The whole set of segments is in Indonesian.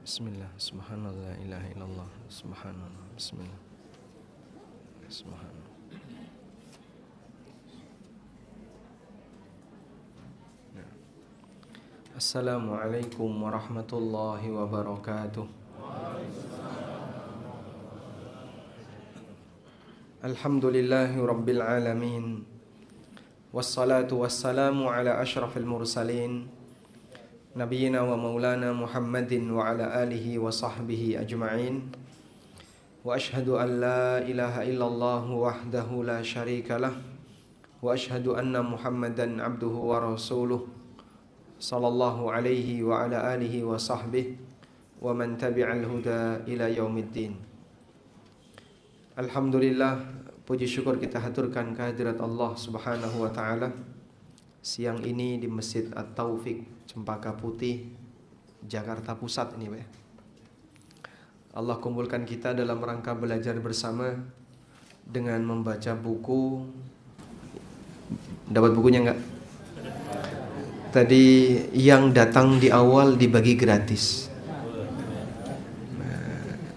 Bismillah, subhanallah, ilaha illallah, subhanallah, bismillah, subhanallah. Assalamualaikum warahmatullahi wabarakatuh. Alhamdulillahi rabbil alamin. Wassalatu wassalamu ala ashrafil mursalin Nabiyyina wa maulana Muhammadin wa ala alihi wa sahbihi ajma'in. Wa ashhadu an la ilaha illallah wahdahu la syarika lah. Wa ashhadu anna Muhammadan abduhu wa rasuluh sallallahu alaihi wa ala alihi wa sahbihi wa man tabi'al huda ila yaumiddin. Alhamdulillah, puji syukur kita haturkan kehadirat Allah Subhanahu wa taala siang ini di Masjid At-Taufiq Cempaka Putih, Jakarta Pusat ini, Pak. Allah kumpulkan kita dalam rangka belajar bersama dengan membaca buku. Dapat bukunya enggak? Tadi yang datang di awal dibagi gratis.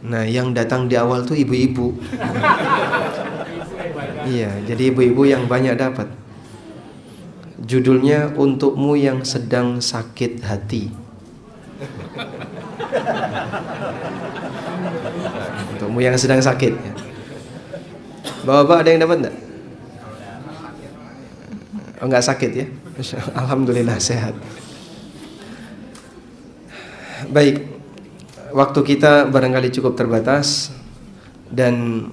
Nah, yang datang di awal tuh ibu-ibu. Iya, jadi ibu-ibu yang banyak dapat. Judulnya Untukmu yang sedang sakit hati. Untukmu yang sedang sakit. Bapak-bapak ada yang dapat enggak? Oh, enggak sakit ya? Alhamdulillah sehat. Baik, waktu kita barangkali cukup terbatas dan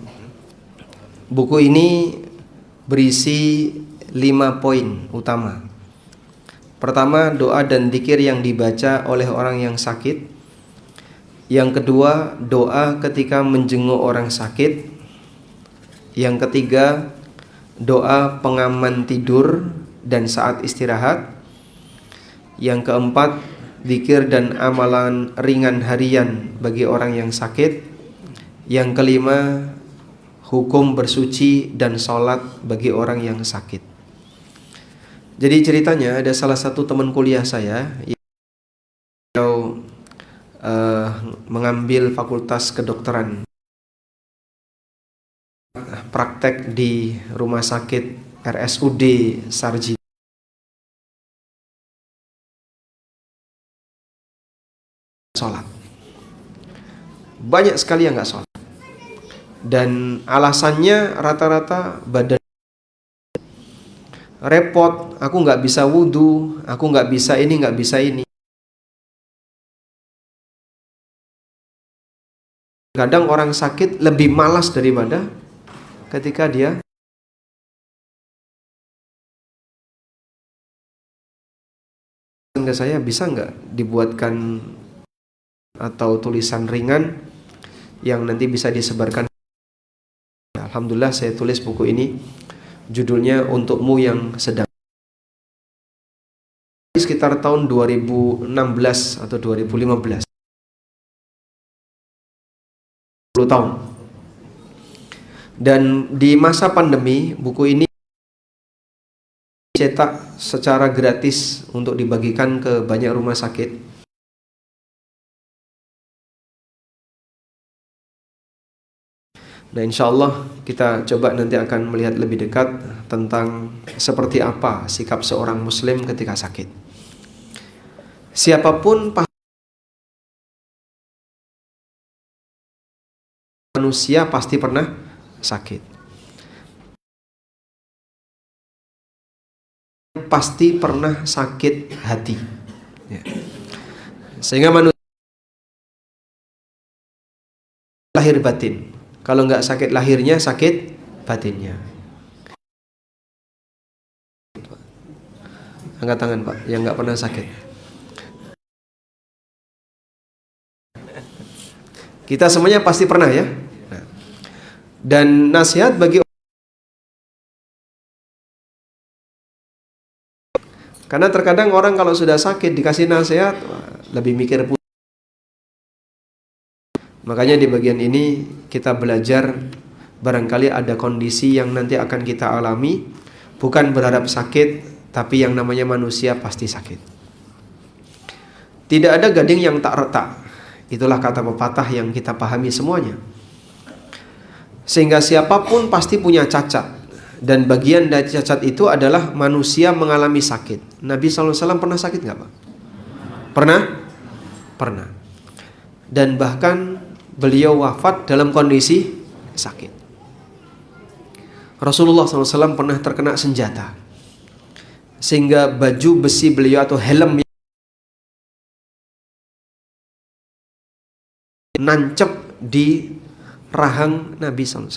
buku ini berisi 5 poin utama. Pertama, doa dan dzikir yang dibaca oleh orang yang sakit. Yang kedua, doa ketika menjenguk orang sakit. Yang ketiga, doa pengaman tidur dan saat istirahat. Yang keempat, dzikir dan amalan ringan harian bagi orang yang sakit. Yang kelima, hukum bersuci dan sholat bagi orang yang sakit. Jadi ceritanya ada salah satu teman kuliah saya yang mengambil fakultas kedokteran, praktek di rumah sakit RSUD Sarjito. Sholat. Banyak sekali yang gak sholat. Dan alasannya rata-rata badan repot, aku gak bisa wudu, aku gak bisa ini, gak bisa ini. Kadang orang sakit lebih malas daripada ketika dia ke saya, bisa nggak dibuatkan atau tulisan ringan yang nanti bisa disebarkan. Alhamdulillah saya tulis buku ini, judulnya Untukmu yang sedang. Sekitar tahun 2016 atau 2015, 10 tahun. Dan di masa pandemi buku ini cetak secara gratis untuk dibagikan ke banyak rumah sakit. Nah, insya Allah kita coba nanti akan melihat lebih dekat tentang seperti apa sikap seorang muslim ketika sakit. Siapapun manusia pasti pernah sakit. Pasti pernah sakit hati. Ya. Sehingga manusia lahir batin. Kalau nggak sakit lahirnya, sakit batinnya. Angkat tangan Pak, yang nggak pernah sakit. Kita semuanya pasti pernah ya. Dan nasihat bagi, karena terkadang orang kalau sudah sakit dikasih nasihat lebih mikir. Makanya di bagian ini kita belajar, barangkali ada kondisi yang nanti akan kita alami, bukan berharap sakit, tapi yang namanya manusia pasti sakit. Tidak ada gading yang tak retak. Itulah kata pepatah yang kita pahami semuanya. Sehingga siapapun pasti punya cacat. Dan bagian dari cacat itu adalah manusia mengalami sakit. Nabi SAW pernah sakit nggak Pak? Pernah? Pernah. Dan bahkan beliau wafat dalam kondisi sakit. Rasulullah SAW pernah terkena senjata. Sehingga baju besi beliau atau helm nancep di rahang Nabi SAW.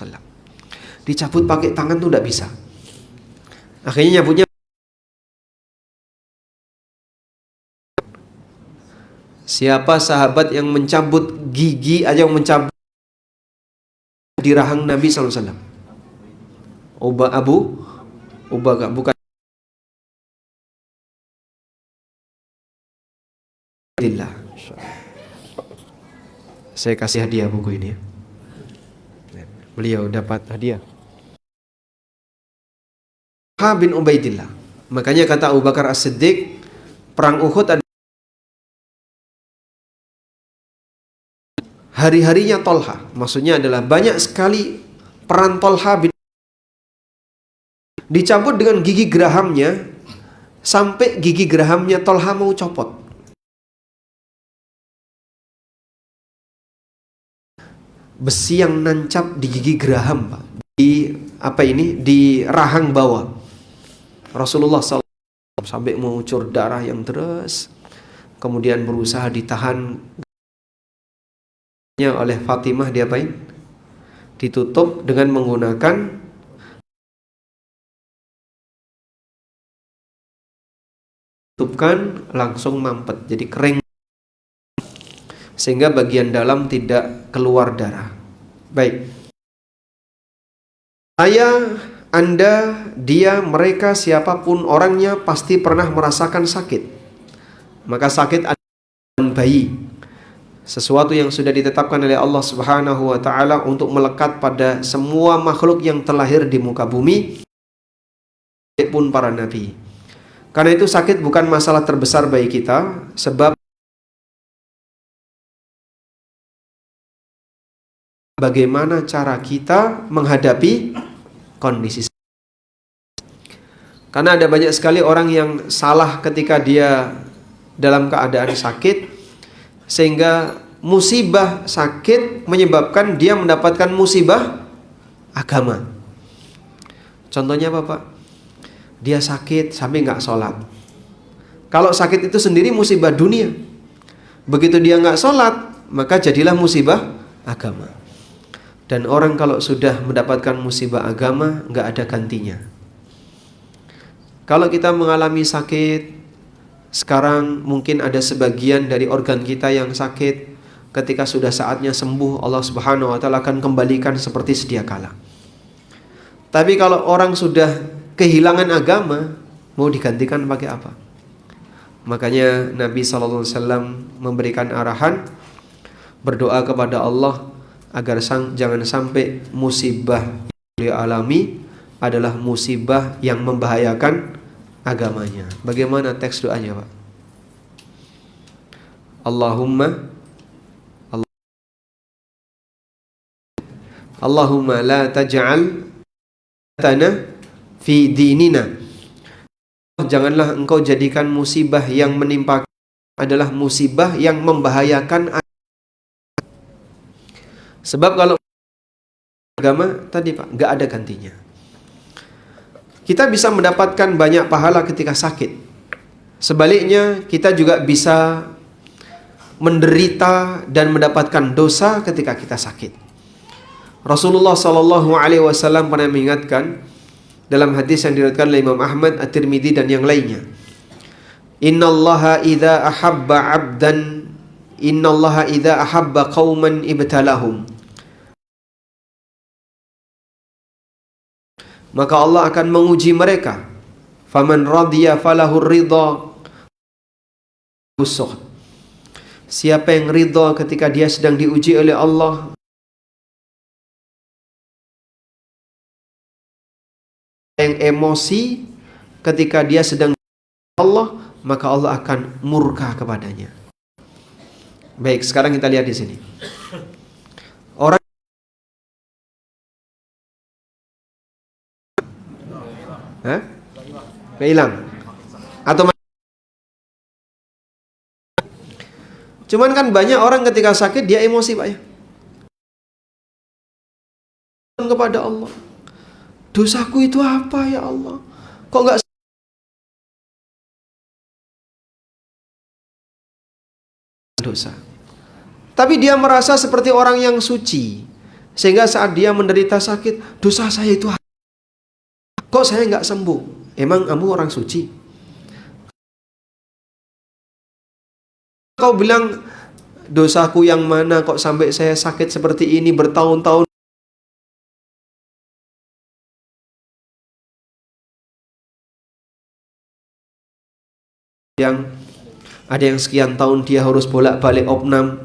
Dicabut pakai tangan tuh tidak bisa. Akhirnya nyabutnya. Siapa sahabat yang mencabut gigi aja, yang mencabut di rahang Nabi SAW? Abu Ubagah, bukan. Saya kasih hadiah buku ini. Beliau dapat hadiah. Bin Ubaidillah. Makanya kata Abu Bakar As-Siddiq, perang Uhud ada hari-harinya Tolha. Maksudnya adalah banyak sekali peran Tolha bin, dicabut dengan gigi gerahamnya sampai gigi gerahamnya Tolha mau copot. Besi yang nancap di gigi geraham, Pak. Di rahang bawah. Rasulullah SAW sampai mengucur darah yang deras. Kemudian berusaha ditahan oleh Fatimah, diapain? Ditutup dengan menggunakan tutupkan, langsung mampet, jadi kering, sehingga bagian dalam tidak keluar darah. Baik. Saya, Anda, dia, mereka, siapapun orangnya pasti pernah merasakan sakit. Maka sakit adalah bayi, sesuatu yang sudah ditetapkan oleh Allah Subhanahu wa taala untuk melekat pada semua makhluk yang terlahir di muka bumi, pun para nabi. Karena itu sakit bukan masalah terbesar bagi kita, sebab bagaimana cara kita menghadapi kondisi. Karena ada banyak sekali orang yang salah ketika dia dalam keadaan sakit, sehingga musibah sakit menyebabkan dia mendapatkan musibah agama. Contohnya apa Pak? Dia sakit sampai nggak sholat. Kalau sakit itu sendiri musibah dunia. Begitu dia nggak sholat, maka jadilah musibah agama. Dan orang kalau sudah mendapatkan musibah agama, nggak ada gantinya. Kalau kita mengalami sakit, sekarang mungkin ada sebagian dari organ kita yang sakit. Ketika sudah saatnya sembuh, Allah Subhanahu wa taala akan kembalikan seperti sedia kala. Tapi kalau orang sudah kehilangan agama, mau digantikan pakai apa? Makanya Nabi SAW memberikan arahan, berdoa kepada Allah agar jangan sampai musibah yang beliau alami adalah musibah yang membahayakan agamanya. Bagaimana teks doanya Pak? Allahumma la taj'al tana fi dinina. Janganlah engkau jadikan musibah yang menimpa adalah musibah yang membahayakan. Sebab kalau agama tadi Pak, nggak ada gantinya. Kita bisa mendapatkan banyak pahala ketika sakit. Sebaliknya kita juga bisa menderita dan mendapatkan dosa ketika kita sakit. Rasulullah SAW pernah mengingatkan dalam hadis yang diriwayatkan oleh Imam Ahmad, At-Tirmidzi dan yang lainnya. Innallaha idza ahabba qauman ibtalahum. Maka Allah akan menguji mereka. Faman radiya falahu ridha. Siapa yang ridha ketika dia sedang diuji oleh Allah, yang emosi ketika dia sedang Allah, maka Allah akan murka kepadanya. Baik, sekarang kita lihat di sini. Orang nggak hilang atau cuman kan banyak orang ketika sakit dia emosi Pak ya, kepada Allah, dosaku itu apa ya Allah, kok nggak dosa, tapi dia merasa seperti orang yang suci, sehingga saat dia menderita sakit, dosa saya itu apa? Kok saya nggak sembuh? Emang kamu orang suci? Kau bilang dosaku yang mana kok sampai saya sakit seperti ini bertahun-tahun? Yang ada yang sekian tahun dia harus bolak-balik opnam,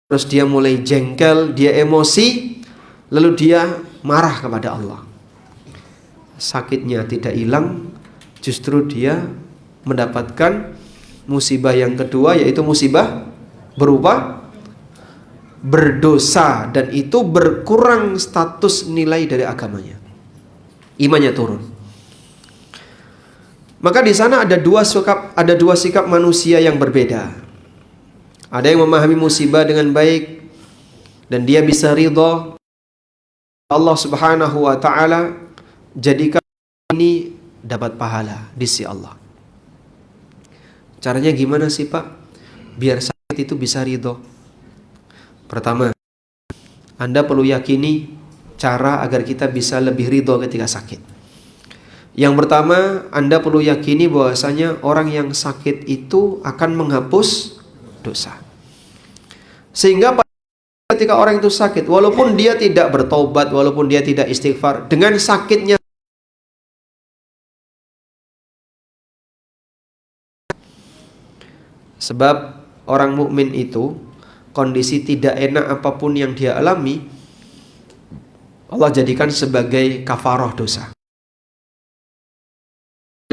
terus dia mulai jengkel, dia emosi, lalu dia marah kepada Allah. Sakitnya tidak hilang, justru dia mendapatkan musibah yang kedua, yaitu musibah berupa berdosa, dan itu berkurang status nilai dari agamanya, imannya turun. Maka di sana ada dua sikap manusia yang berbeda. Ada yang memahami musibah dengan baik dan dia bisa ridha Allah Subhanahu wa taala, jadikan ini dapat pahala di sisi Allah. Caranya gimana sih Pak biar sakit itu bisa ridha? Pertama, Anda perlu yakini cara agar kita bisa lebih ridha ketika sakit. Yang pertama, Anda perlu yakini bahwasanya orang yang sakit itu akan menghapus dosa. Sehingga ketika orang itu sakit, walaupun dia tidak bertobat, walaupun dia tidak istighfar, dengan sakitnya, sebab orang mukmin itu kondisi tidak enak apapun yang dia alami, Allah jadikan sebagai kafarah dosa.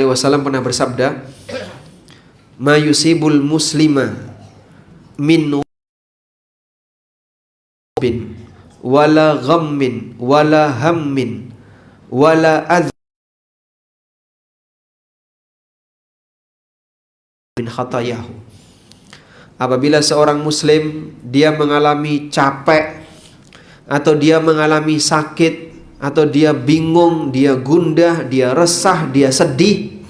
Wasallam pernah bersabda, "Ma yusibul muslima min bin wala ghammin wala hammin wala adh min khatayahu." Apabila seorang muslim dia mengalami capek, atau dia mengalami sakit, atau dia bingung, dia gundah, dia resah, dia sedih,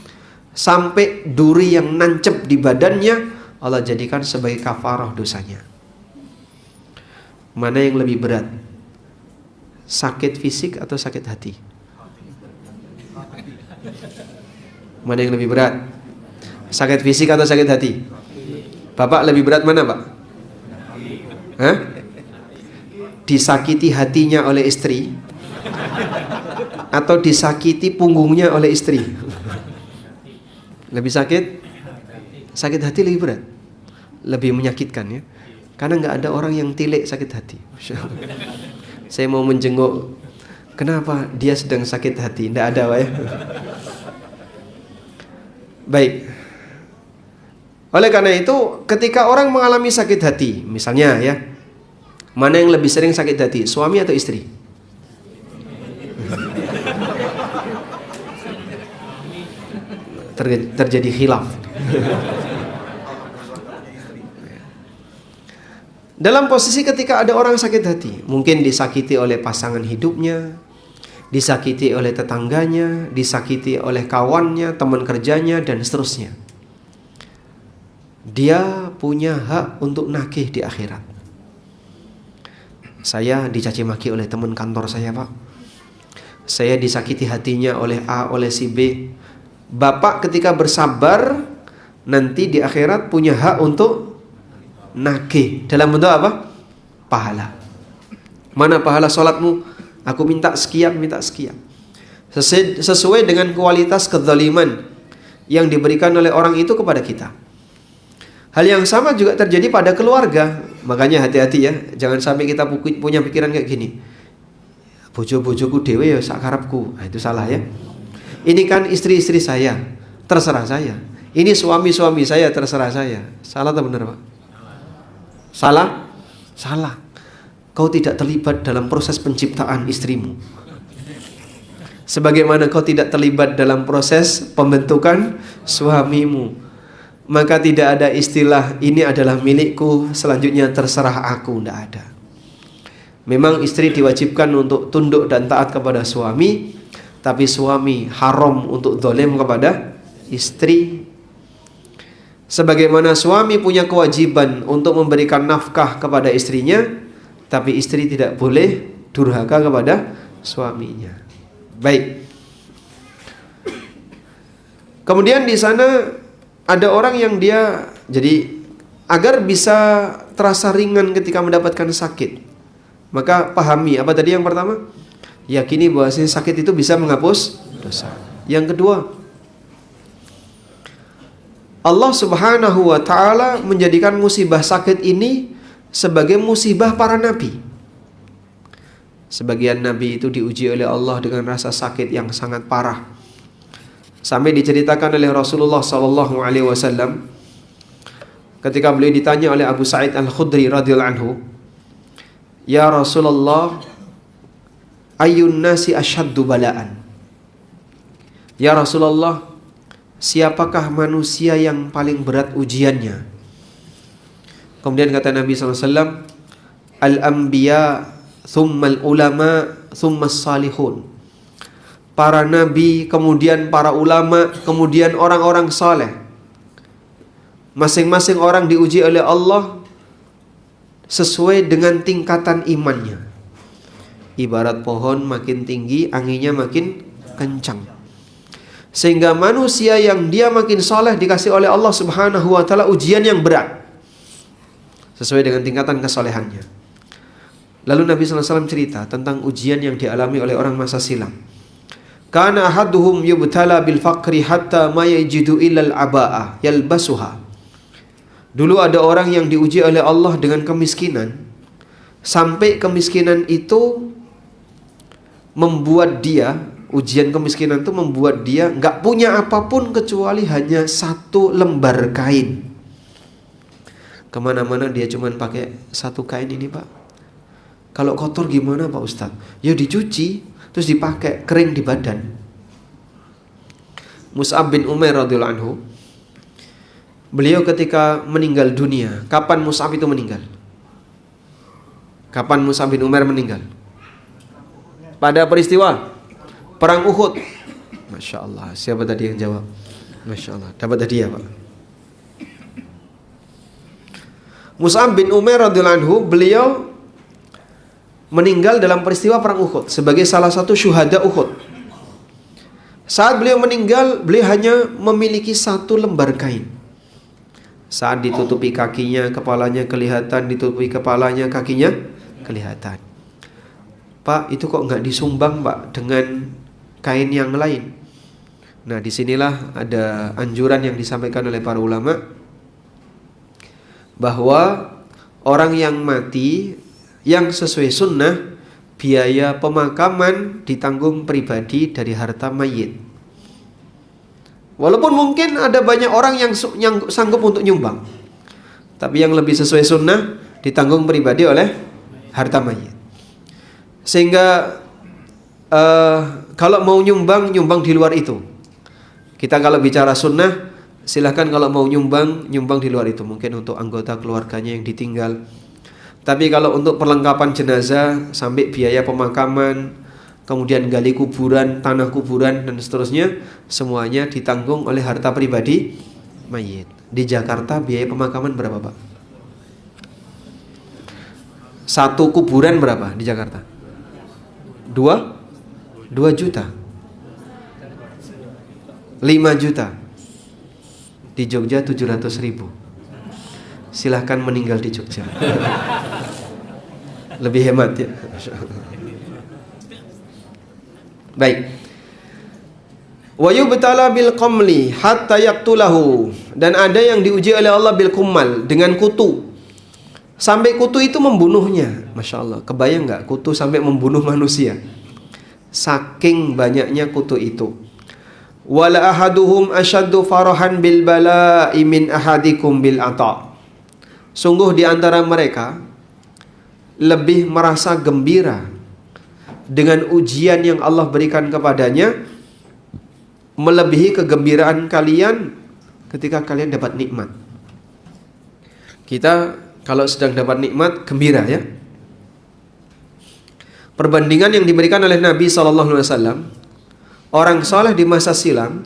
sampai duri yang nancep di badannya, Allah jadikan sebagai kafarah dosanya. Mana yang lebih berat? Sakit fisik atau sakit hati? Mana yang lebih berat? Sakit fisik atau sakit hati? Bapak lebih berat mana Pak? Hah? Disakiti hatinya oleh istri atau disakiti punggungnya oleh istri? Lebih sakit? Sakit hati lebih berat, lebih menyakitkan ya. Karena nggak ada orang yang tilik sakit hati. Saya mau menjenguk, kenapa dia sedang sakit hati? Nggak ada Pak ya. Baik. Oleh karena itu, ketika orang mengalami sakit hati, misalnya ya, mana yang lebih sering sakit hati, suami atau istri? Terjadi khilaf. Dalam posisi ketika ada orang sakit hati, mungkin disakiti oleh pasangan hidupnya, disakiti oleh tetangganya, disakiti oleh kawannya, teman kerjanya, dan seterusnya. Dia punya hak untuk nagih di akhirat. Saya dicaci maki oleh teman kantor saya Pak, saya disakiti hatinya oleh A, oleh si B. Bapak ketika bersabar, nanti di akhirat punya hak untuk nagih dalam bentuk apa? Pahala. Mana pahala sholatmu? Aku minta sekian, minta sekian. Sesuai dengan kualitas kezaliman yang diberikan oleh orang itu kepada kita. Hal yang sama juga terjadi pada keluarga. Makanya hati-hati ya, jangan sampai kita punya pikiran kayak gini, bojo-bojoku dewe ya sak karepku. Nah, itu salah ya. Ini kan istri-istri saya, terserah saya. Ini suami-suami saya, terserah saya. Salah atau benar Pak? Salah? Salah. Kau tidak terlibat dalam proses penciptaan istrimu, sebagaimana kau tidak terlibat dalam proses pembentukan suamimu. Maka tidak ada istilah ini adalah milikku, selanjutnya terserah aku. Tidak ada. Memang istri diwajibkan untuk tunduk dan taat kepada suami, tapi suami haram untuk zalim kepada istri. Sebagaimana suami punya kewajiban untuk memberikan nafkah kepada istrinya, tapi istri tidak boleh durhaka kepada suaminya. Baik. Kemudian di sana ada orang yang dia, jadi agar bisa terasa ringan ketika mendapatkan sakit, maka pahami apa tadi yang pertama? Yakini bahwa sakit itu bisa menghapus dosa. Yang kedua, Allah Subhanahu wa ta'ala menjadikan musibah sakit ini sebagai musibah para nabi. Sebagian nabi itu diuji oleh Allah dengan rasa sakit yang sangat parah. Sampai diceritakan oleh Rasulullah sallallahu alaihi wasallam ketika beliau ditanya oleh Abu Sa'id Al-Khudri radhiyallahu anhu, "Ya Rasulullah, ayyun nasi asyaddu bala'an?" Ya Rasulullah, siapakah manusia yang paling berat ujiannya? Kemudian kata Nabi SAW, Al-anbiya, thummal ulama, thummas salihun. Para nabi, kemudian para ulama, kemudian orang-orang saleh. Masing-masing orang diuji oleh Allah sesuai dengan tingkatan imannya. Ibarat pohon makin tinggi, anginnya makin kencang. Sehingga manusia yang dia makin soleh dikasih oleh Allah Subhanahu wa ta'ala ujian yang berat sesuai dengan tingkatan kesolehannya. Lalu Nabi SAW cerita tentang ujian yang dialami oleh orang masa silam. Kana ahaduhum yubtala bil faqri hatta ma yajidu illal aba'ah yalbasuha. Dulu ada orang yang diuji oleh Allah dengan kemiskinan, sampai kemiskinan itu membuat dia, ujian kemiskinan itu membuat dia nggak punya apapun kecuali hanya satu lembar kain. Kemana-mana dia cuma pakai satu kain ini, Pak. Kalau kotor gimana, Pak Ustadz? Ya dicuci, terus dipakai, kering di badan. Mus'ab bin Umair radhiyallahu anhu, beliau ketika meninggal dunia, kapan Mus'ab itu meninggal? Kapan Mus'ab bin Umair meninggal? Pada peristiwa Perang Uhud. Masya Allah. Siapa tadi yang jawab? Masya Allah. Dapat hadiah, Pak. Mus'ab bin Umair radhiyallahu anhu, beliau meninggal dalam peristiwa Perang Uhud sebagai salah satu syuhada Uhud. Saat beliau meninggal, beliau hanya memiliki satu lembar kain. Saat ditutupi kakinya, kepalanya kelihatan, ditutupi kepalanya, kakinya kelihatan. Pak, itu kok nggak disumbang, Pak, dengan kain yang lain? Nah, disinilah ada anjuran yang disampaikan oleh para ulama bahwa orang yang mati yang sesuai sunnah, biaya pemakaman ditanggung pribadi dari harta mayit. Walaupun mungkin ada banyak orang yang sanggup untuk nyumbang, tapi yang lebih sesuai sunnah ditanggung pribadi oleh harta mayit. Sehingga kalau mau nyumbang di luar itu. Kita kalau bicara sunnah, silahkan kalau mau nyumbang di luar itu. Mungkin untuk anggota keluarganya yang ditinggal. Tapi kalau untuk perlengkapan jenazah, sampai biaya pemakaman, kemudian gali kuburan, tanah kuburan, dan seterusnya, semuanya ditanggung oleh harta pribadi mayit. Di Jakarta biaya pemakaman berapa, Pak? Satu kuburan berapa di Jakarta? 2 juta, 5 juta. Di Jogja 700.000. Silahkan meninggal di Jogja. Lebih hemat ya. Baik. Wa yubtala bil qamli hatta yaqtulahu. Dan ada yang diuji oleh Allah bil kummal, dengan kutu. Sampai kutu itu membunuhnya. Masya Allah, kebayang gak kutu sampai membunuh manusia? Saking banyaknya kutu itu. Wala ahaduhum asyaddu farahan bil bala'i min ahadikum bil ata'. Sungguh di antara mereka lebih merasa gembira dengan ujian yang Allah berikan kepadanya melebihi kegembiraan kalian ketika kalian dapat nikmat. Kita kalau sedang dapat nikmat gembira ya. Perbandingan yang diberikan oleh Nabi SAW, orang soleh di masa silam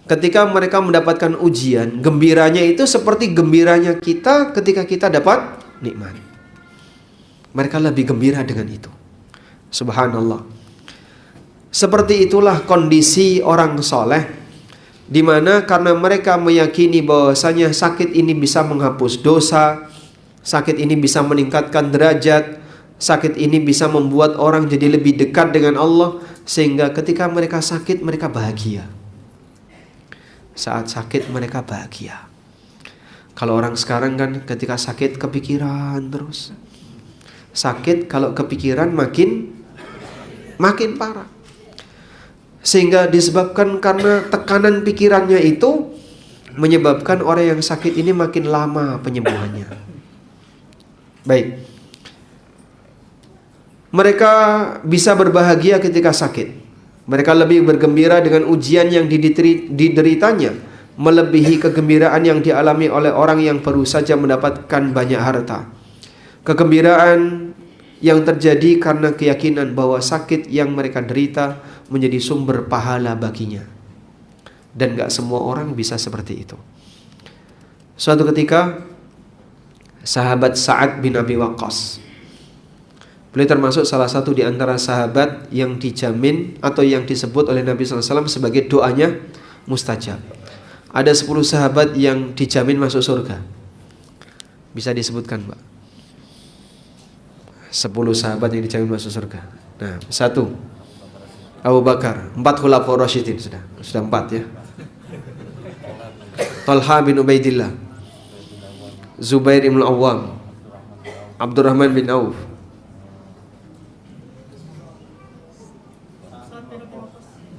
ketika mereka mendapatkan ujian, gembiranya itu seperti gembiranya kita ketika kita dapat nikmat. Mereka lebih gembira dengan itu. Subhanallah. Seperti itulah kondisi orang soleh, di mana karena mereka meyakini bahwasanya sakit ini bisa menghapus dosa, sakit ini bisa meningkatkan derajat, sakit ini bisa membuat orang jadi lebih dekat dengan Allah, sehingga ketika mereka sakit mereka bahagia. Saat sakit mereka bahagia. Kalau orang sekarang kan ketika sakit kepikiran terus. Sakit kalau kepikiran makin parah. Sehingga disebabkan karena tekanan pikirannya itu menyebabkan orang yang sakit ini makin lama penyembuhannya. Baik. Mereka bisa berbahagia ketika sakit. Mereka lebih bergembira dengan ujian yang dideritanya melebihi kegembiraan yang dialami oleh orang yang baru saja mendapatkan banyak harta. Kegembiraan yang terjadi karena keyakinan bahwa sakit yang mereka derita menjadi sumber pahala baginya. Dan gak semua orang bisa seperti itu. Suatu ketika sahabat Sa'ad bin Abi Waqqas, beliau termasuk salah satu di antara sahabat yang dijamin atau yang disebut oleh Nabi SAW sebagai doanya mustajab. Ada 10 sahabat yang dijamin masuk surga. Bisa disebutkan, Pak? 10 sahabat yang dijamin masuk surga. Nah, 1 Abu Bakar, 4 Khulafaur Rasyidin, sudah 4 ya. Talha bin Ubaidillah, Zubair bin Awwam, Abdurrahman bin Auf,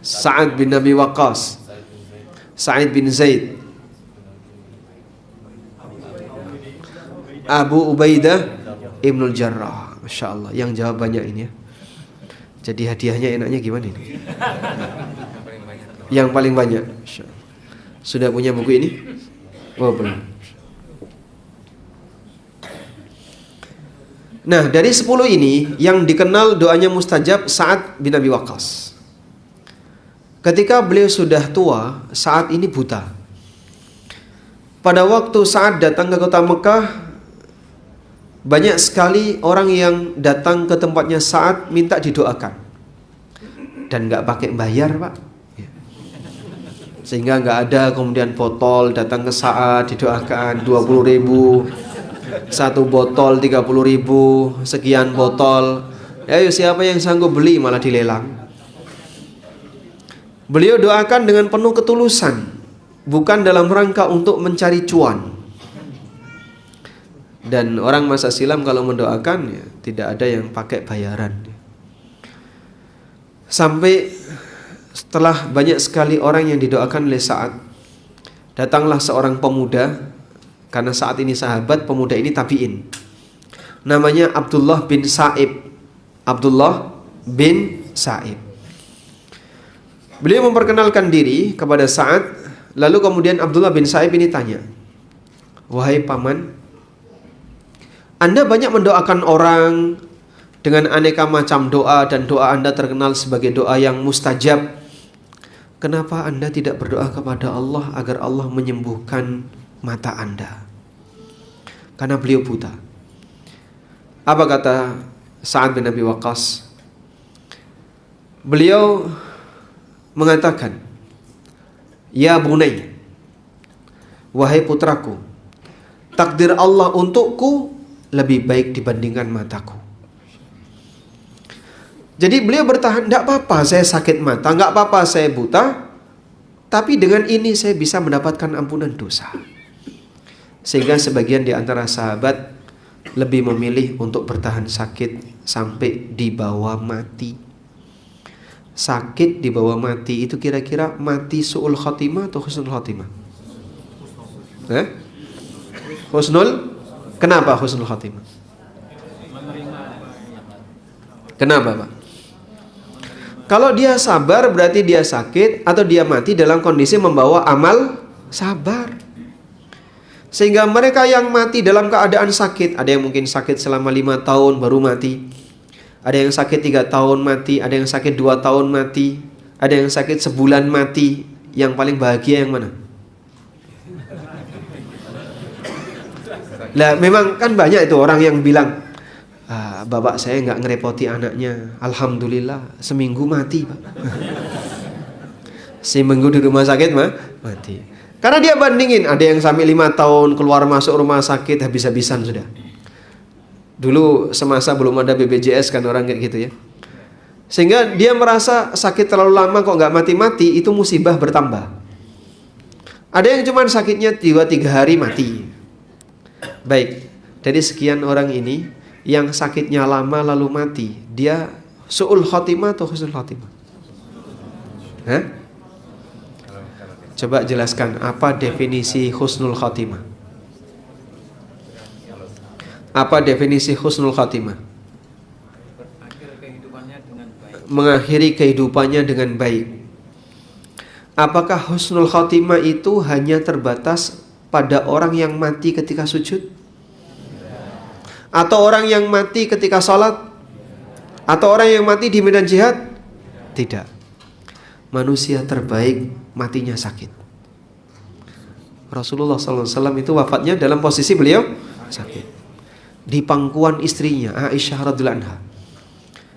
Sa'ad bin Abi Waqqas, Sa'id bin Zaid, Abu Ubaidah Ibnul Jarrah. Masya Allah, yang jawab banyak ini ya. Jadi hadiahnya enaknya gimana ini? Yang paling banyak. Sudah punya buku ini? Oh belum. Nah, dari 10 ini yang dikenal doanya mustajab Sa'ad bin Abi Waqqas. Ketika beliau sudah tua, saat ini buta. Pada waktu Sa'ad datang ke kota Mekah, banyak sekali orang yang datang ke tempatnya Sa'ad minta didoakan. Dan gak pakai bayar, Pak. Sehingga gak ada kemudian botol datang ke Sa'ad didoakan 20.000, 1 botol 30.000, sekian botol. Ayo siapa yang sanggup beli malah dilelang. Beliau doakan dengan penuh ketulusan, bukan dalam rangka untuk mencari cuan. Dan orang masa silam kalau mendoakan ya, tidak ada yang pakai bayaran. Sampai setelah banyak sekali orang yang didoakan oleh Sa'ad, datanglah seorang pemuda, karena saat ini sahabat, pemuda ini tabi'in. Namanya Abdullah bin Sa'ib. Abdullah bin Sa'ib. Beliau memperkenalkan diri kepada Sa'ad, lalu kemudian Abdullah bin Sa'ib ini tanya, "Wahai paman, Anda banyak mendoakan orang dengan aneka macam doa dan doa Anda terkenal sebagai doa yang mustajab. Kenapa Anda tidak berdoa kepada Allah agar Allah menyembuhkan mata Anda?" Karena beliau buta. Apa kata Sa'ad bin Abi Waqqas? Beliau mengatakan, "Ya bunai, wahai putraku, takdir Allah untukku lebih baik dibandingkan mataku." Jadi beliau bertahan, "Tidak apa-apa saya sakit mata, tidak apa-apa saya buta, tapi dengan ini saya bisa mendapatkan ampunan dosa." Sehingga sebagian di antara sahabat lebih memilih untuk bertahan sakit sampai dibawa mati. Sakit dibawa mati itu kira-kira mati su'ul khotimah atau husnul khotimah? Husnul Kenapa husnul khatimah? Kenapa, Pak? Kalau dia sabar berarti dia sakit atau dia mati dalam kondisi membawa amal sabar. Sehingga mereka yang mati dalam keadaan sakit, ada yang mungkin sakit selama 5 tahun baru mati, ada yang sakit 3 tahun mati, ada yang sakit 2 tahun mati, ada yang sakit sebulan mati. Yang paling bahagia yang mana? Lah memang kan banyak itu orang yang bilang, bapak saya nggak ngerepoti anaknya, alhamdulillah seminggu mati Pak. Seminggu di rumah sakit mati. Karena dia bandingin, ada yang sampai 5 tahun keluar masuk rumah sakit habis-habisan sudah. Dulu semasa belum ada BPJS kan orang kayak gitu ya. Sehingga dia merasa sakit terlalu lama kok nggak mati-mati, itu musibah bertambah. Ada yang cuma sakitnya 2-3 hari mati. Baik, dari sekian orang ini yang sakitnya lama lalu mati, dia su'ul khotimah atau husnul khotimah? Hah? Coba jelaskan apa definisi husnul khotimah? Apa definisi husnul khotimah? Mengakhiri kehidupannya dengan baik. Apakah husnul khotimah itu hanya terbatas pada orang yang mati ketika sujud? Atau orang yang mati ketika sholat? Atau orang yang mati di medan jihad? Tidak. Manusia terbaik matinya sakit. Rasulullah SAW itu wafatnya dalam posisi beliau sakit, di pangkuan istrinya Aisyah radhiyallahu anha.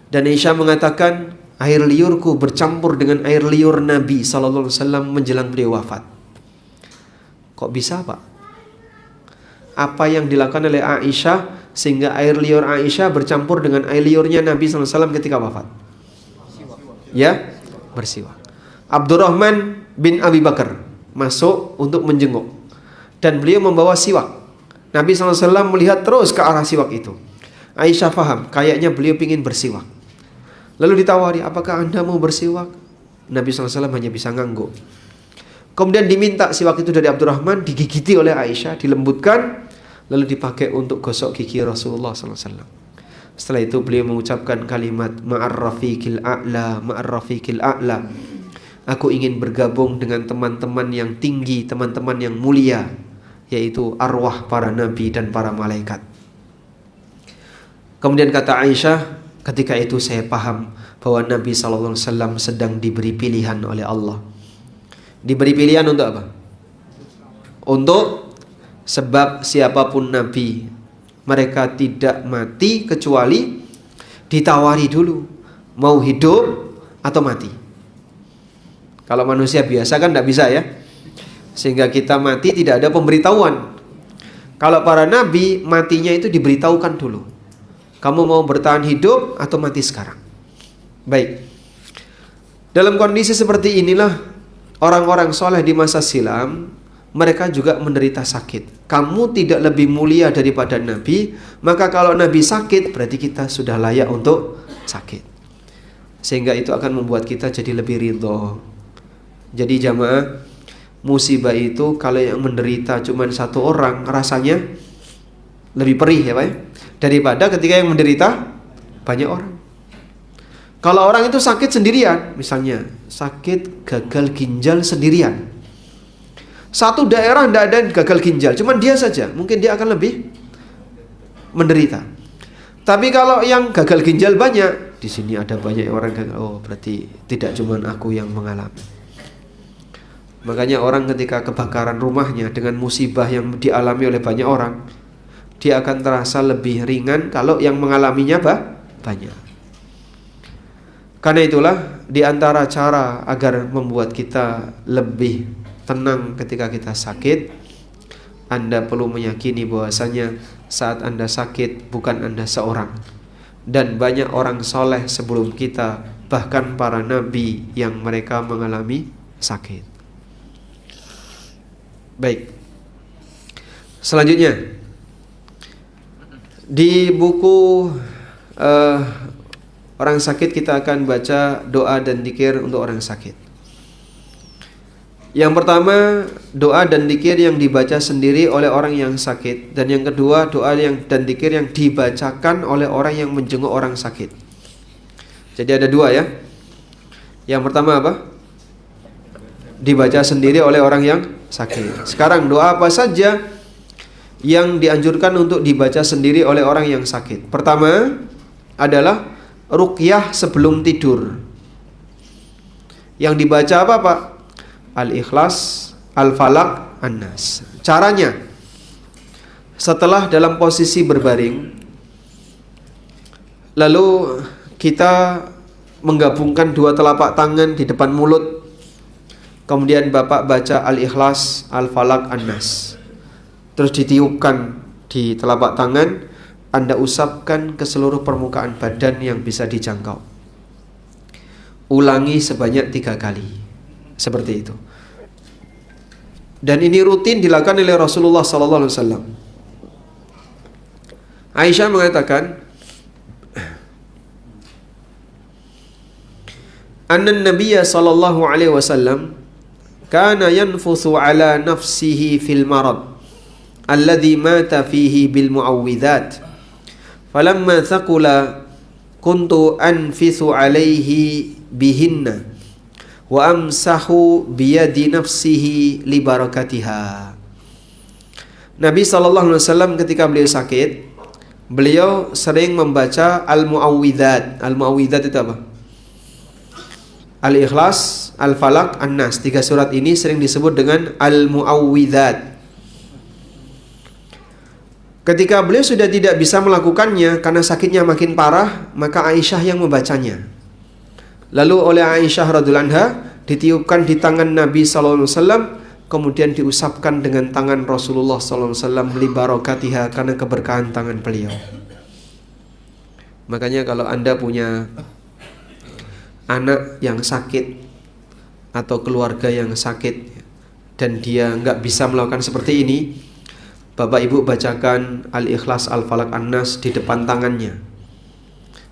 Dan Aisyah mengatakan, air liurku bercampur dengan air liur Nabi SAW menjelang beliau wafat. Kok bisa Pak? Apa yang dilakukan oleh Aisyah sehingga air liur Aisyah bercampur dengan air liurnya Nabi SAW ketika wafat? Ya, bersiwak. Abdurrahman bin Abi Bakar masuk untuk menjenguk, dan beliau membawa siwak. Nabi SAW melihat terus ke arah siwak itu. Aisyah faham, kayaknya beliau ingin bersiwak. Lalu ditawari, apakah anda mau bersiwak? Nabi SAW hanya bisa ngangguk. Kemudian diminta siwak itu dari Abdurrahman, digigiti oleh Aisyah, dilembutkan, lalu dipakai untuk gosok gigi Rasulullah SAW. Setelah itu beliau mengucapkan kalimat ma'ar rafiqil a'la, ma'ar rafiqil a'la. Aku ingin bergabung dengan teman-teman yang tinggi, teman-teman yang mulia, yaitu arwah para nabi dan para malaikat. Kemudian kata Aisyah, ketika itu saya paham bahwa Nabi SAW sedang diberi pilihan oleh Allah. Diberi pilihan untuk apa? Untuk sebab siapapun Nabi, mereka tidak mati kecuali ditawari dulu, mau hidup atau mati. Kalau manusia biasa kan tidak bisa ya. Sehingga kita mati tidak ada pemberitahuan. Kalau para nabi matinya itu diberitahukan dulu. Kamu mau bertahan hidup atau mati sekarang? Baik. Dalam kondisi seperti inilah orang-orang soleh di masa silam, mereka juga menderita sakit. Kamu tidak lebih mulia daripada nabi, maka kalau nabi sakit berarti kita sudah layak untuk sakit. Sehingga itu akan membuat kita jadi lebih ridho. Jadi jamaah, musibah itu kalau yang menderita cuma satu orang rasanya lebih perih ya Pak ya, daripada ketika yang menderita banyak orang. Kalau orang itu sakit sendirian, misalnya sakit gagal ginjal sendirian, satu daerah tidak ada gagal ginjal, cuma dia saja, mungkin dia akan lebih menderita. Tapi kalau yang gagal ginjal banyak, di sini ada banyak orang gagal, oh berarti tidak cuma aku yang mengalami. Makanya orang ketika kebakaran rumahnya dengan musibah yang dialami oleh banyak orang, dia akan terasa lebih ringan kalau yang mengalaminya banyak. Karena itulah di antara cara agar membuat kita lebih tenang ketika kita sakit, Anda perlu meyakini bahwasanya saat Anda sakit bukan Anda seorang, dan banyak orang soleh sebelum kita, bahkan para nabi yang mereka mengalami sakit. Baik. Selanjutnya di buku orang sakit kita akan baca doa dan dzikir untuk orang sakit. Yang pertama, doa dan dzikir yang dibaca sendiri oleh orang yang sakit. Dan yang kedua, doa dan dzikir yang dibacakan oleh orang yang menjenguk orang sakit. Jadi ada dua ya. Yang pertama apa? Dibaca sendiri oleh orang yang sakit. Sekarang doa apa saja yang dianjurkan untuk dibaca sendiri oleh orang yang sakit? Pertama adalah ruqyah sebelum tidur. Yang dibaca apa Pak? Al-Ikhlas, Al-Falaq, An-Nas. Caranya, setelah dalam posisi berbaring, lalu kita menggabungkan dua telapak tangan di depan mulut. Kemudian Bapak baca Al-Ikhlas, Al-Falaq, An-Nas. Terus ditiupkan di telapak tangan, Anda usapkan ke seluruh permukaan badan yang bisa dijangkau. Ulangi sebanyak 3 kali. Seperti itu. Dan ini rutin dilakukan oleh Rasulullah SAW. Aisyah mengatakan, anna Nabiya sallallahu alaihi wasallam kana yanfuthu ala nafsihi fil marad alladhi mata fihi bil muawwidzat. Falamma thaqula kuntu anfithu alaihi bihinna wa amsahu biyadi nafsihi li barakatiha. Nabi SAW ketika beliau sakit, beliau sering membaca Al-Muawwidzat. Al-Muawwidzat itu apa? Al-Ikhlas, Al-Falaq, An-Nas. 3 surat ini sering disebut dengan Al-Muawwidzat. Ketika beliau sudah tidak bisa melakukannya karena sakitnya makin parah, maka Aisyah yang membacanya. Lalu oleh Aisyah radhiyallahu anha ditiupkan di tangan Nabi sallallahu alaihi wasallam, kemudian diusapkan dengan tangan Rasulullah sallallahu alaihi wasallam li barakatiha, karena keberkahan tangan beliau. Makanya kalau Anda punya anak yang sakit atau keluarga yang sakit dan dia nggak bisa melakukan seperti ini, Bapak Ibu bacakan Al-Ikhlas, Al-Falaq, An-Nas di depan tangannya.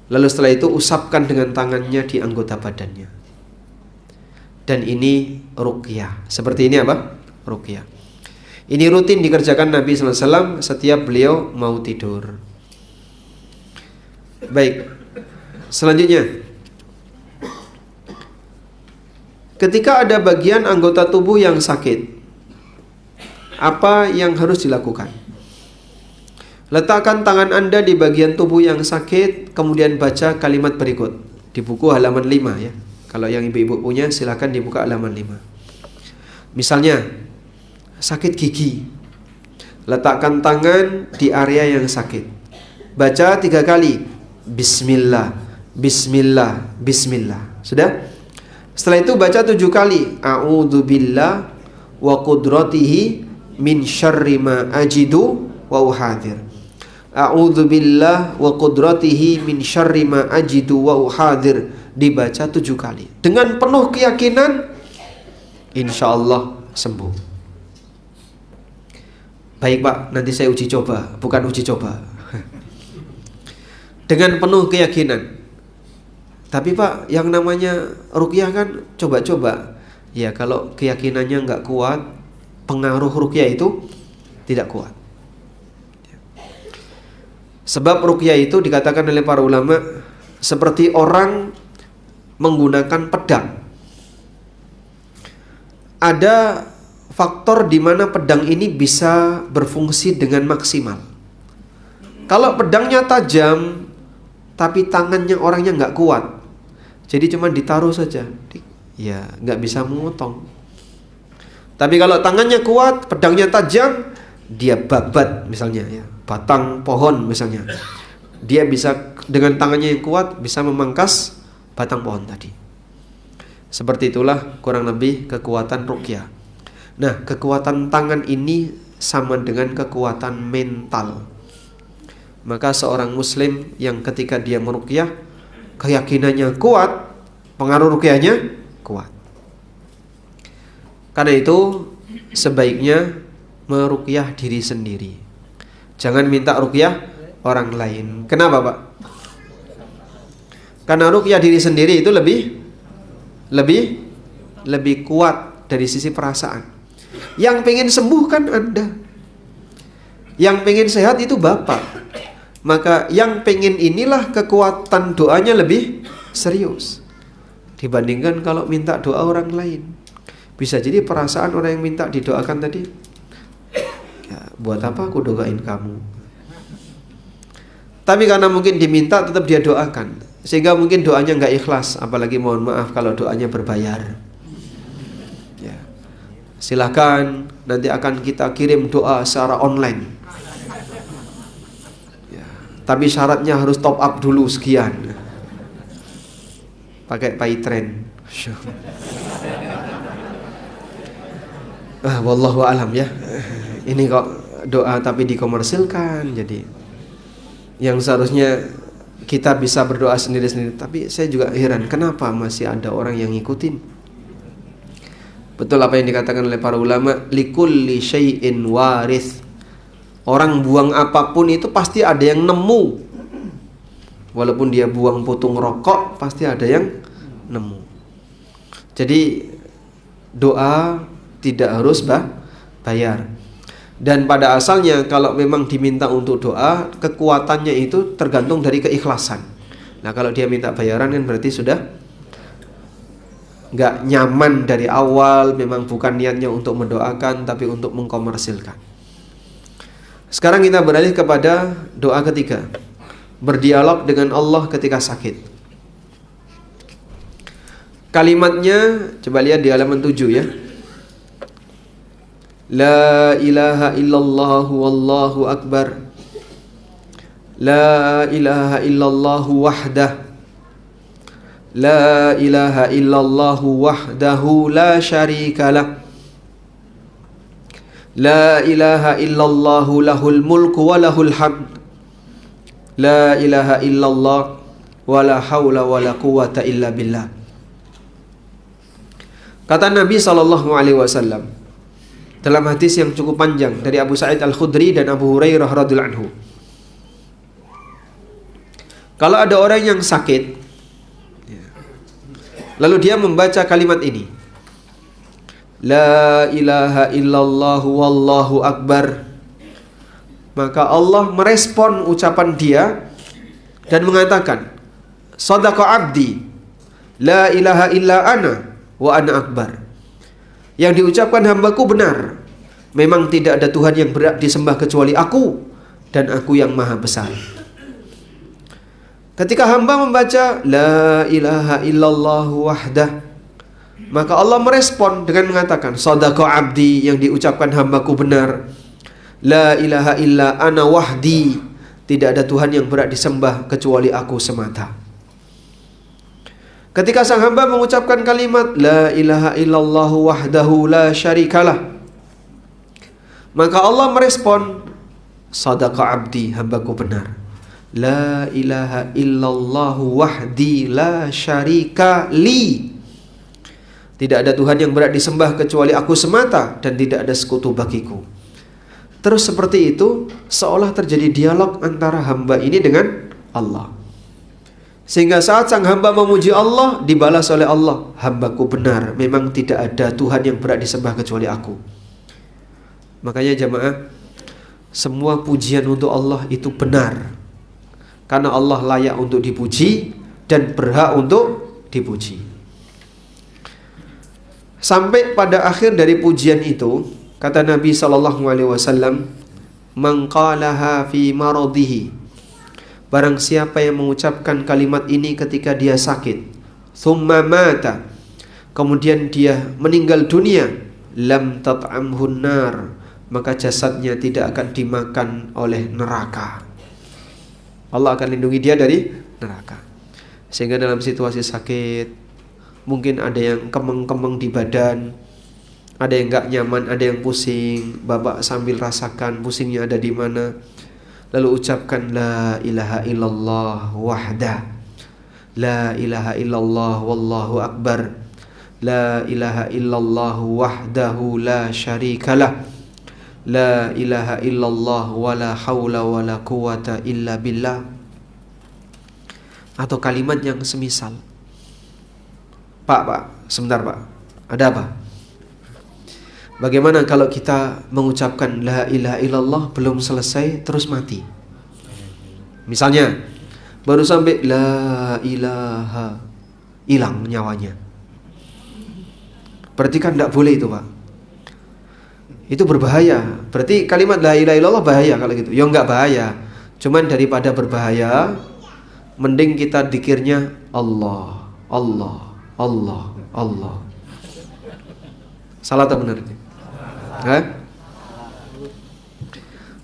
Lalu setelah itu usapkan dengan tangannya di anggota badannya. Dan ini ruqyah. Seperti ini apa? Ruqyah. Ini rutin dikerjakan Nabi SAW setiap beliau mau tidur. Baik. Selanjutnya, ketika ada bagian anggota tubuh yang sakit, apa yang harus dilakukan? Letakkan tangan Anda di bagian tubuh yang sakit, kemudian baca kalimat berikut. Di buku halaman 5 ya. Kalau yang ibu-ibu punya silakan dibuka halaman 5. Misalnya, sakit gigi. Letakkan tangan di area yang sakit. Baca 3 kali. Bismillah, Bismillah, Bismillah. Sudah? Setelah itu baca 7 kali. A'udzubillah wa qudratihi min syarri ma ajidu wa uhadir. A'udzubillah wa qudratihi min syarri ma ajidu wa uhadir. Dibaca 7 kali dengan penuh keyakinan, insyaallah sembuh. Baik Pak, nanti saya uji coba. Bukan uji coba. Dengan penuh keyakinan. Tapi Pak, yang namanya ruqyah kan coba-coba. Ya kalau keyakinannya nggak kuat, pengaruh ruqyah itu tidak kuat. Sebab ruqyah itu dikatakan oleh para ulama seperti orang menggunakan pedang. Ada faktor di mana pedang ini bisa berfungsi dengan maksimal. Kalau pedangnya tajam tapi tangannya orangnya nggak kuat, jadi cuma ditaruh saja, ya nggak bisa memotong. Tapi kalau tangannya kuat, pedangnya tajam, dia babat misalnya ya, batang pohon misalnya, dia bisa dengan tangannya yang kuat bisa memangkas batang pohon tadi. Seperti itulah kurang lebih kekuatan ruqyah. Nah, kekuatan tangan ini sama dengan kekuatan mental. Maka seorang muslim yang ketika dia meruqyah, keyakinannya kuat, pengaruh ruqyahnya kuat. Karena itu sebaiknya meruqyah diri sendiri. Jangan minta ruqyah orang lain. Kenapa Pak? Karena ruqyah diri sendiri itu lebih kuat dari sisi perasaan. Yang pengen sembuh kan Anda. Yang pengen sehat itu Bapak. Maka yang pengen inilah kekuatan doanya lebih serius dibandingkan kalau minta doa orang lain. Bisa jadi perasaan orang yang minta didoakan tadi, ya, buat apa aku doain kamu? Tapi karena mungkin diminta tetap dia doakan, sehingga mungkin doanya nggak ikhlas. Apalagi mohon maaf kalau doanya berbayar. Ya. Silakan, nanti akan kita kirim doa secara online. Ya. Tapi syaratnya harus top up dulu sekian. Pakai PayTrend. Wallahu alam ya. Ini kok doa tapi dikomersilkan. Jadi yang seharusnya kita bisa berdoa sendiri-sendiri. Tapi saya juga heran, kenapa masih ada orang yang ngikutin. Betul apa yang dikatakan oleh para ulama, likulli syai'in warith. Orang buang apapun itu pasti ada yang nemu. Walaupun dia buang putung rokok, pasti ada yang nemu. Jadi doa tidak harus bayar. Dan pada asalnya kalau memang diminta untuk doa, kekuatannya itu tergantung dari keikhlasan. Nah kalau dia minta bayaran kan berarti sudah nggak nyaman dari awal, memang bukan niatnya untuk mendoakan tapi untuk mengkomersilkan. Sekarang kita beralih kepada doa ketiga, berdialog dengan Allah ketika sakit. Kalimatnya coba lihat di halaman 7 ya. La ilaha illallah wallahu akbar. La ilaha illallah wahdah. La ilaha illallah wahdahu la syarikalah. La ilaha illallah lahul mulku wa lahul hamd. La ilaha illallah wa la hawla wa la quwwata illa billah. Kata Nabi SAW dalam hadis yang cukup panjang dari Abu Sa'id Al-Khudri dan Abu Hurairah radhiyallahu anhu, kalau ada orang yang sakit lalu dia membaca kalimat ini, La ilaha illallah wallahu akbar, maka Allah merespon ucapan dia dan mengatakan, Sadaqa abdi, la ilaha illa ana wa ana akbar. Yang diucapkan hambaku benar, memang tidak ada Tuhan yang berhak disembah kecuali aku, dan aku yang maha besar. Ketika hamba membaca la ilaha illallah wahdah, maka Allah merespon dengan mengatakan, Sadaqa abdi, yang diucapkan hambaku benar. La ilaha illa ana wahdi, tidak ada Tuhan yang berhak disembah kecuali aku semata. Ketika sang hamba mengucapkan kalimat la ilaha illallah wahdahu la syarikalah, maka Allah merespon, Sadaqa abdi, hambaku benar. La ilaha illallah wahdi la syarika li, tidak ada Tuhan yang berhak disembah kecuali aku semata dan tidak ada sekutu bagiku. Terus seperti itu seolah terjadi dialog antara hamba ini dengan Allah. Sehingga saat sang hamba memuji Allah, dibalas oleh Allah, hambaku benar, memang tidak ada Tuhan yang berhak disembah kecuali aku. Makanya jamaah, semua pujian untuk Allah itu benar, karena Allah layak untuk dipuji dan berhak untuk dipuji. Sampai pada akhir dari pujian itu, kata Nabi SAW, Man qalaha fi maradihi, barang siapa yang mengucapkan kalimat ini ketika dia sakit, thumma mata, kemudian dia meninggal dunia, lam tat'amhun nar, maka jasadnya tidak akan dimakan oleh neraka. Allah akan lindungi dia dari neraka. Sehingga dalam situasi sakit, mungkin ada yang kemeng-kemeng di badan, ada yang gak nyaman, ada yang pusing, Bapak sambil rasakan pusingnya ada di mana, lalu ucapkan la ilaha illallah wahdah, la ilaha illallah wallahu akbar, la ilaha illallah wahdahu la syarikalah, la ilaha illallah wa la hawla wa la quwwata illa billah. Atau kalimat yang semisal, Pak, sebentar Pak, ada apa? Bagaimana kalau kita mengucapkan la ilaha illallah belum selesai terus mati? Misalnya baru sampai la ilaha, hilang nyawanya. Berarti kan tidak boleh itu, Pak. Itu berbahaya. Berarti kalimat la ilaha illallah bahaya kalau gitu. Ya enggak bahaya. Cuman daripada berbahaya, mending kita dzikirnya Allah, Allah, Allah, Allah. Salah atau benar?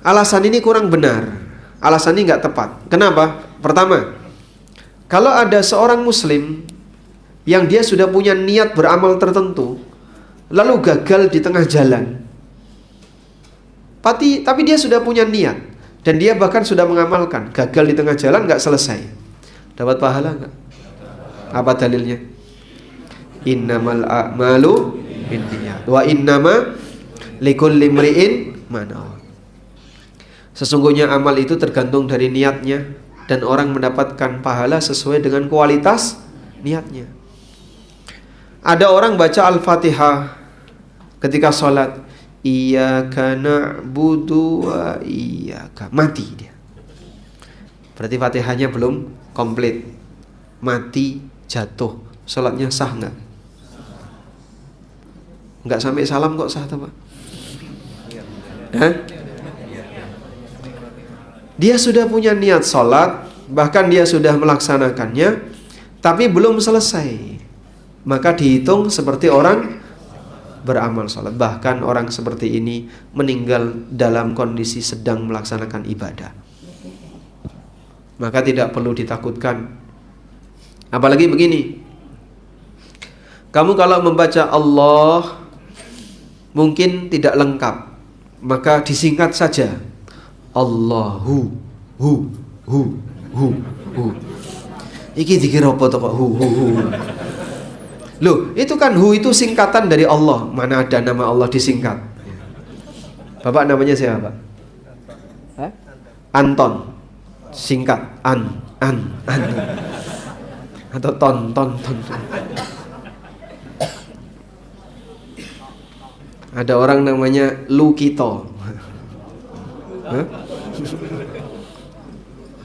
Alasan ini kurang benar. Alasan ini nggak tepat. Kenapa? Pertama, kalau ada seorang muslim yang dia sudah punya niat beramal tertentu, lalu gagal di tengah jalan, tapi dia sudah punya niat dan dia bahkan sudah mengamalkan, gagal di tengah jalan nggak selesai, dapat pahala nggak? Apa dalilnya? Innamal a'malu binniyat wa innama likulli imri'in ma nawa. Sesungguhnya amal itu tergantung dari niatnya, dan orang mendapatkan pahala sesuai dengan kualitas niatnya. Ada orang baca Al-Fatihah ketika sholat, iyyaka na'budu wa iyyaka, mati dia. Berarti Fatihahnya belum komplit, mati, jatuh. Sholatnya sah nggak? Nggak sampai salam kok sah, Pak? Dia sudah punya niat sholat, bahkan dia sudah melaksanakannya, tapi belum selesai, maka dihitung seperti orang beramal sholat. Bahkan orang seperti ini meninggal dalam kondisi sedang melaksanakan ibadah, maka tidak perlu ditakutkan. Apalagi begini, kamu kalau membaca Allah mungkin tidak lengkap, maka disingkat saja Allahu hu. Iki dikira apa to kok hu. Loh, itu kan hu itu singkatan dari Allah. Mana ada nama Allah disingkat? Bapak namanya siapa, Pak? Anton. Singkat an. Atau ton. Ada orang namanya Lukito.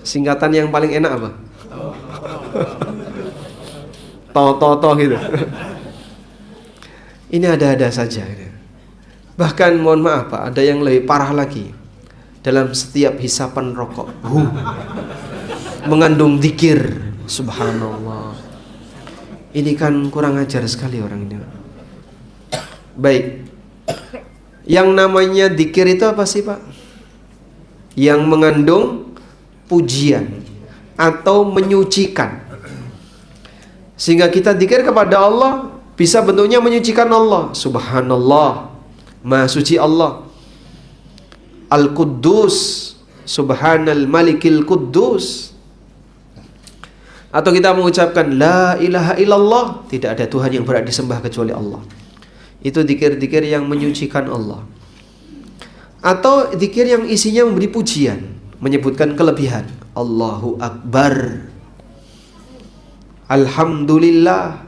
Singkatan yang paling enak apa? To gitu. Ini ada-ada saja. Bahkan mohon maaf, Pak, ada yang lebih parah lagi. Dalam setiap hisapan rokok, mengandung dzikir. Subhanallah. Ini kan kurang ajar sekali orang ini. Baik. Yang namanya dzikir itu apa sih, Pak? Yang mengandung pujian atau menyucikan, sehingga kita dzikir kepada Allah bisa bentuknya menyucikan Allah. Subhanallah, Maha suci Allah. Al-Quddus, Subhanal Malikil Quddus. Atau kita mengucapkan la ilaha illallah, tidak ada Tuhan yang berhak disembah kecuali Allah. Itu dzikir-dzikir yang menyucikan Allah. Atau dzikir yang isinya memberi pujian, menyebutkan kelebihan. Allahu Akbar, Alhamdulillah,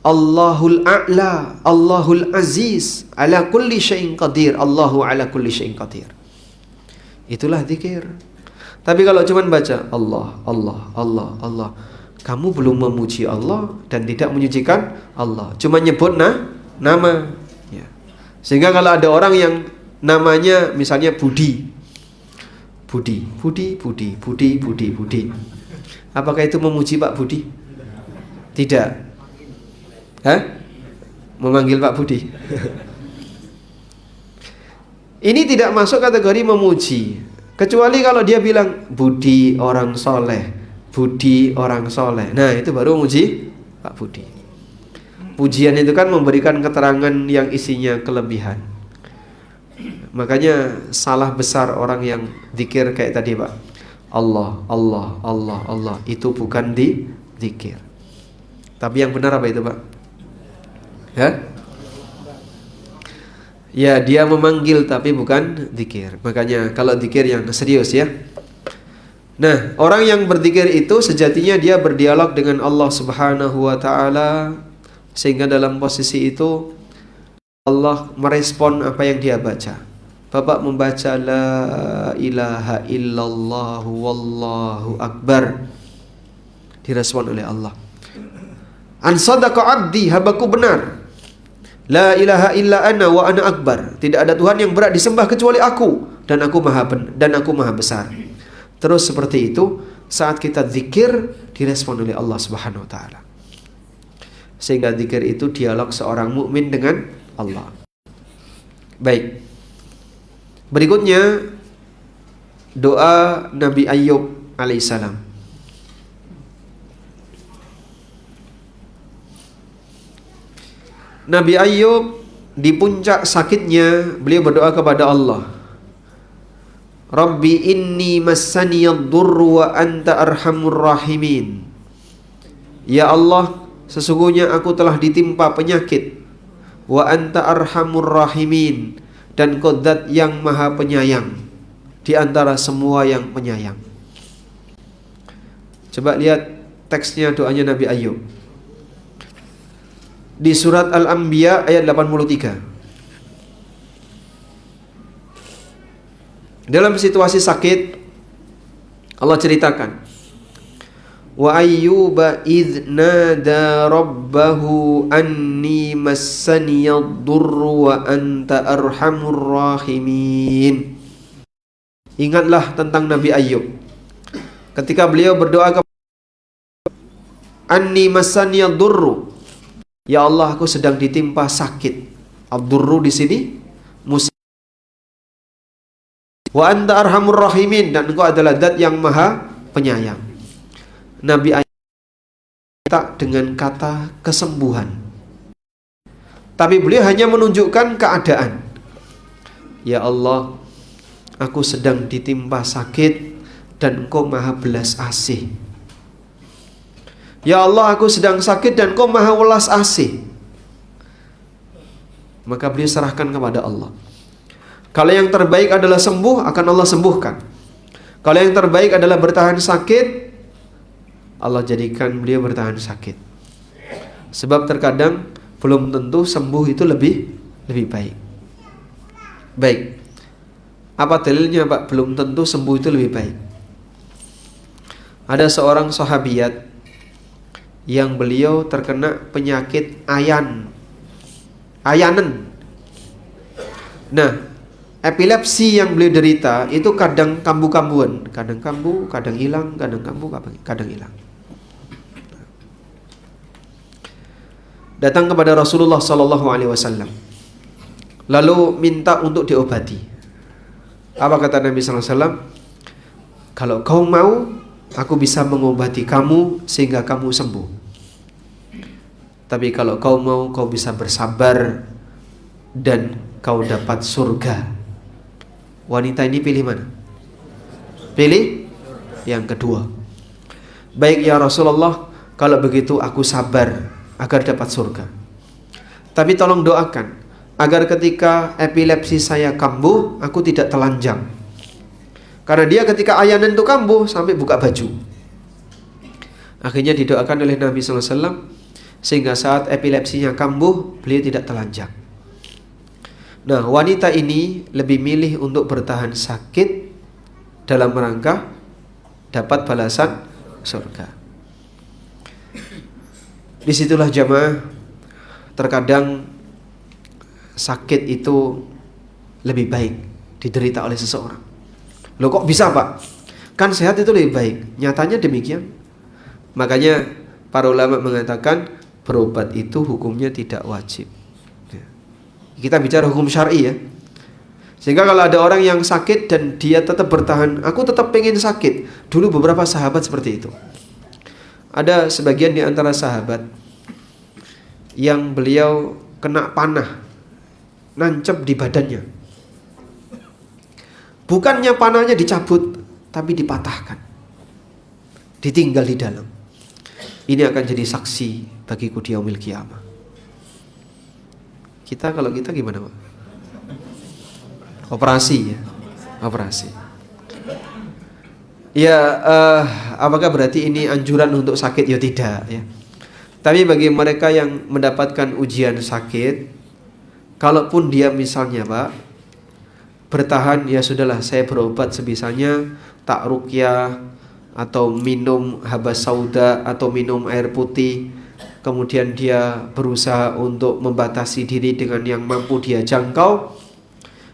Allahul A'la, Allahul Aziz, ala kulli syai'in qadir, Allahu ala kulli syai'in qadir. Itulah dzikir. Tapi kalau cuma baca Allah, kamu belum memuji Allah dan tidak menyucikan Allah, cuma nyebut nama. Sehingga kalau ada orang yang namanya misalnya Budi, apakah itu memuji Pak Budi? Tidak. Memanggil Pak Budi. Ini tidak masuk kategori memuji, kecuali kalau dia bilang Budi orang soleh, Budi orang soleh. Nah, itu baru memuji Pak Budi. Pujian itu kan memberikan keterangan yang isinya kelebihan. Makanya salah besar orang yang dzikir kayak tadi, Pak. Allah. Itu bukan dzikir. Tapi yang benar apa itu, Pak? Ya, dia memanggil tapi bukan dzikir. Makanya kalau dzikir yang serius ya. Nah, orang yang berzikir itu sejatinya dia berdialog dengan Allah Subhanahu wa taala, sehingga dalam posisi itu Allah merespon apa yang dia baca. Bapak membaca la ilaha illallah wallahu akbar, direspon oleh Allah. An sadaqa abdi, hambaku benar. La ilaha illa ana wa ana akbar, tidak ada Tuhan yang berhak disembah kecuali aku, dan aku maha besar. Terus seperti itu, saat kita zikir direspon oleh Allah Subhanahu wa taala. Sehingga zikir itu dialog seorang mukmin dengan Allah. Baik. Berikutnya doa Nabi Ayyub alaihissalam. Nabi Ayyub di puncak sakitnya beliau berdoa kepada Allah. Rabbi inni massaniyad durru wa anta arhamur rahimin. Ya Allah, sesungguhnya aku telah ditimpa penyakit. Wa anta arhamur rahimin, dan Kau Zat yang maha penyayang di antara semua yang penyayang. Coba lihat teksnya doanya Nabi Ayyub di surat Al-Anbiya ayat 83. Dalam situasi sakit Allah ceritakan, wa ayyuba idh nada rabbahu anni massaniyad durru wa anta arhamur rahimin. Ingatlah tentang Nabi Ayyub ketika beliau berdoa kepada anni massaniyad durru, ya Allah, aku sedang ditimpa sakit. Ad-durru di sini musibah. Wa anta arhamur rahimin, dan Engkau adalah Zat yang maha penyayang. Nabi Ayyub dengan kata kesembuhan, tapi beliau hanya menunjukkan keadaan. Ya Allah, aku sedang ditimpa sakit dan Engkau maha belas asih. Ya Allah, aku sedang sakit dan Kau maha welas asih. Maka beliau serahkan kepada Allah. Kalau yang terbaik adalah sembuh, akan Allah sembuhkan. Kalau yang terbaik adalah bertahan sakit, Allah jadikan beliau bertahan sakit. Sebab terkadang belum tentu sembuh itu lebih baik. Baik. Apa dalilnya, Pak? Belum tentu sembuh itu lebih baik. Ada seorang sahabiat yang beliau terkena penyakit ayanan. Nah, epilepsi yang beliau derita itu kadang kambuh-kambuhan, kadang kambuh, kadang hilang, kadang kambuh, kadang hilang. Datang kepada Rasulullah SAW, lalu minta untuk diobati. Apa kata Nabi SAW? Kalau kau mau, aku bisa mengobati kamu sehingga kamu sembuh. Tapi kalau kau mau, kau bisa bersabar dan kau dapat surga. Wanita ini pilih mana? Pilih yang kedua. Baik ya Rasulullah, kalau begitu aku sabar agar dapat surga. Tapi tolong doakan agar ketika epilepsi saya kambuh, aku tidak telanjang. Karena dia ketika ayanan itu kambuh sampai buka baju. Akhirnya didoakan oleh Nabi SAW, sehingga saat epilepsinya kambuh, beliau tidak telanjang. Nah, wanita ini lebih milih untuk bertahan sakit dalam rangka dapat balasan surga. Disitulah jamaah, terkadang sakit itu lebih baik diderita oleh seseorang. Loh, kok bisa, Pak? Kan sehat itu lebih baik. Nyatanya demikian. Makanya para ulama mengatakan berobat itu hukumnya tidak wajib. Kita bicara hukum syar'i ya. Sehingga kalau ada orang yang sakit dan dia tetap bertahan, aku tetap pengen sakit. Dulu beberapa sahabat seperti itu. Ada sebagian di antara sahabat yang beliau kena panah, nancep di badannya. Bukannya panahnya dicabut, tapi dipatahkan, ditinggal di dalam. Ini akan jadi saksi bagiku di yaumil qiyamah. Kalau kita gimana, Pak? Operasi ya, operasi. Ya, apakah berarti ini anjuran untuk sakit? Ya tidak ya. Tapi bagi mereka yang mendapatkan ujian sakit kalaupun dia misalnya Pak bertahan, ya sudahlah saya berobat sebisanya, tak ruqyah atau minum habas sauda atau minum air putih, kemudian dia berusaha untuk membatasi diri dengan yang mampu dia jangkau,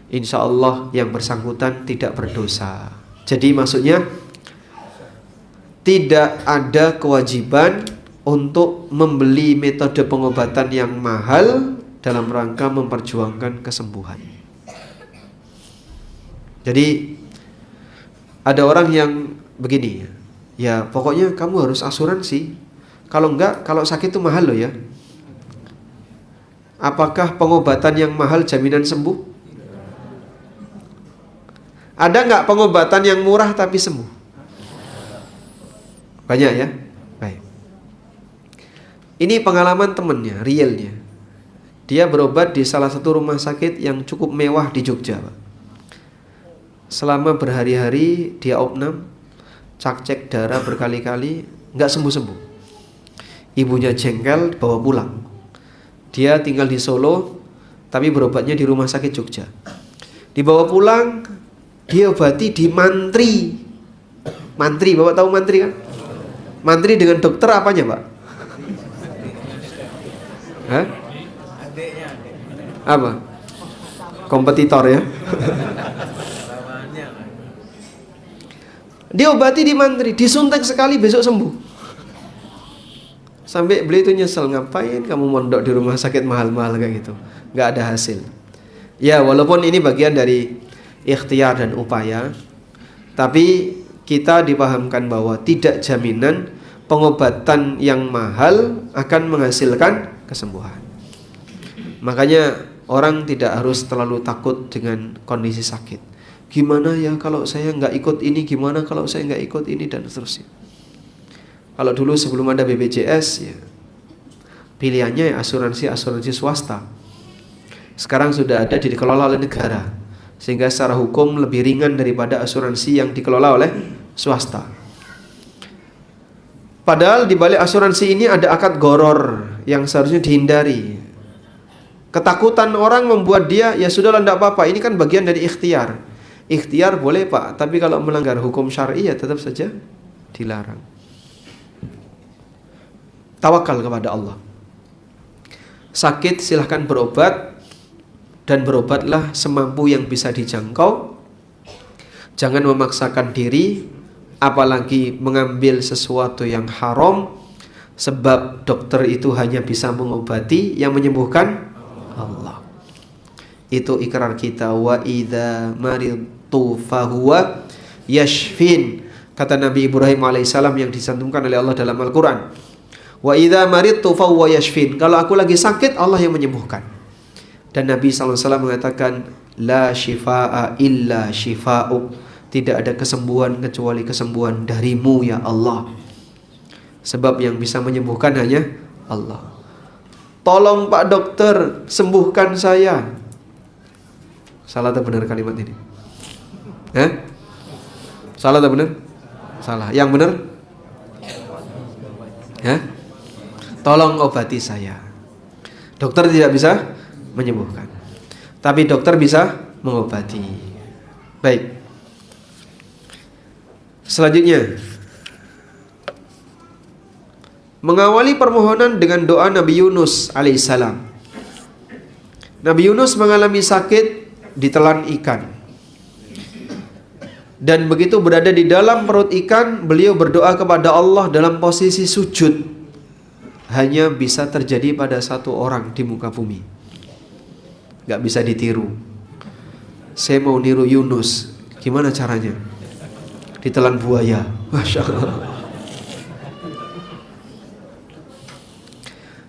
insya Allah yang bersangkutan tidak berdosa. Jadi maksudnya tidak ada kewajiban untuk membeli metode pengobatan yang mahal dalam rangka memperjuangkan kesembuhan. Jadi ada orang yang begini, ya pokoknya kamu harus asuransi. Kalau enggak, kalau sakit itu mahal loh ya. Apakah pengobatan yang mahal jaminan sembuh? Ada enggak pengobatan yang murah tapi sembuh? Banyak ya? Baik. Ini pengalaman temennya, realnya. Dia berobat di salah satu rumah sakit yang cukup mewah di Jogja, Pak. Selama berhari-hari dia opnam, cek darah berkali-kali, nggak sembuh-sembuh. Ibunya jengkel, bawa pulang. Dia tinggal di Solo, tapi berobatnya di rumah sakit Jogja. Dibawa pulang, diobati di mantri. Mantri, Bapak tahu mantri kan? Mantri dengan dokter apanya, Pak? Hah? Apa? Kompetitor ya? Diobati di mantri, disuntik sekali besok sembuh. Sampai beliau itu nyesel, ngapain kamu mondok di rumah sakit mahal-mahal kayak gitu, nggak ada hasil. Ya walaupun ini bagian dari ikhtiar dan upaya, tapi kita dipahamkan bahwa tidak jaminan pengobatan yang mahal akan menghasilkan kesembuhan. Makanya orang tidak harus terlalu takut dengan kondisi sakit. Gimana ya kalau saya nggak ikut ini, gimana kalau saya nggak ikut ini, dan seterusnya. Kalau dulu sebelum ada BPJS ya, pilihannya asuransi swasta. Sekarang sudah ada dikelola oleh negara, sehingga secara hukum lebih ringan daripada asuransi yang dikelola oleh swasta. Padahal di balik asuransi ini ada akad gharar yang seharusnya dihindari. Ketakutan orang membuat dia, ya sudahlah enggak apa-apa, ini kan bagian dari ikhtiar. Ikhtiar boleh Pak, tapi kalau melanggar hukum syar'i ya tetap saja dilarang. Tawakal kepada Allah. Sakit silahkan berobat, dan berobatlah semampu yang bisa dijangkau. Jangan memaksakan diri, apalagi mengambil sesuatu yang haram, sebab dokter itu hanya bisa mengobati, yang menyembuhkan Allah. Itu ikrar kita, wa idza maridtu fahuwa yashfin, kata Nabi Ibrahim alaihissalam yang disantumkan oleh Allah dalam Al-Quran. Wa idza maridtu fahuwa yashfin, kalau aku lagi sakit Allah yang menyembuhkan. Dan Nabi SAW mengatakan, la shifaa illa shifa'uk, tidak ada kesembuhan kecuali kesembuhan darimu ya Allah, sebab yang bisa menyembuhkan hanya Allah. Tolong Pak Dokter, sembuhkan saya. Salah atau benar kalimat ini? Salah atau benar? Salah. Yang benar? Tolong obati saya. Dokter tidak bisa menyembuhkan, tapi dokter bisa mengobati. Baik. Selanjutnya, mengawali permohonan dengan doa Nabi Yunus alaihissalam. Nabi Yunus mengalami sakit ditelan ikan, dan begitu berada di dalam perut ikan, beliau berdoa kepada Allah dalam posisi sujud. Hanya bisa terjadi pada satu orang di muka bumi, gak bisa ditiru. Saya mau niru Yunus, gimana caranya? Ditelan buaya. Masya Allah.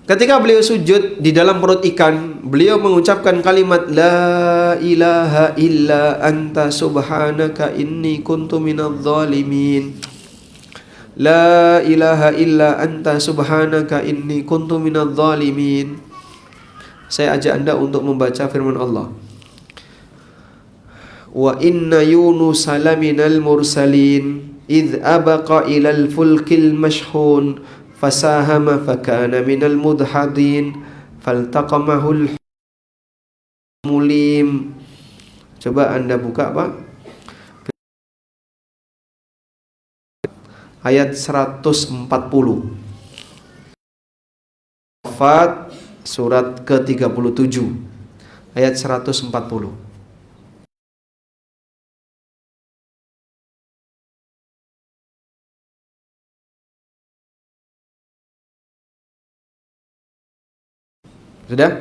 Ketika beliau sujud di dalam perut ikan, beliau mengucapkan kalimat la ilaha illa anta subhanaka inni kuntu minadh dhalimin. La ilaha illa anta subhanaka inni kuntu minadh dhalimin. Saya ajak Anda untuk membaca firman Allah. Wa inna Yunus laminal mursalin idh abaqa ilal fulkil mashhun fasahama fakana minal mudhadin faltaqamahul Mulim. Coba Anda buka Pak. Ayat 140. Fat surat ke-37 ayat 140. Sudah?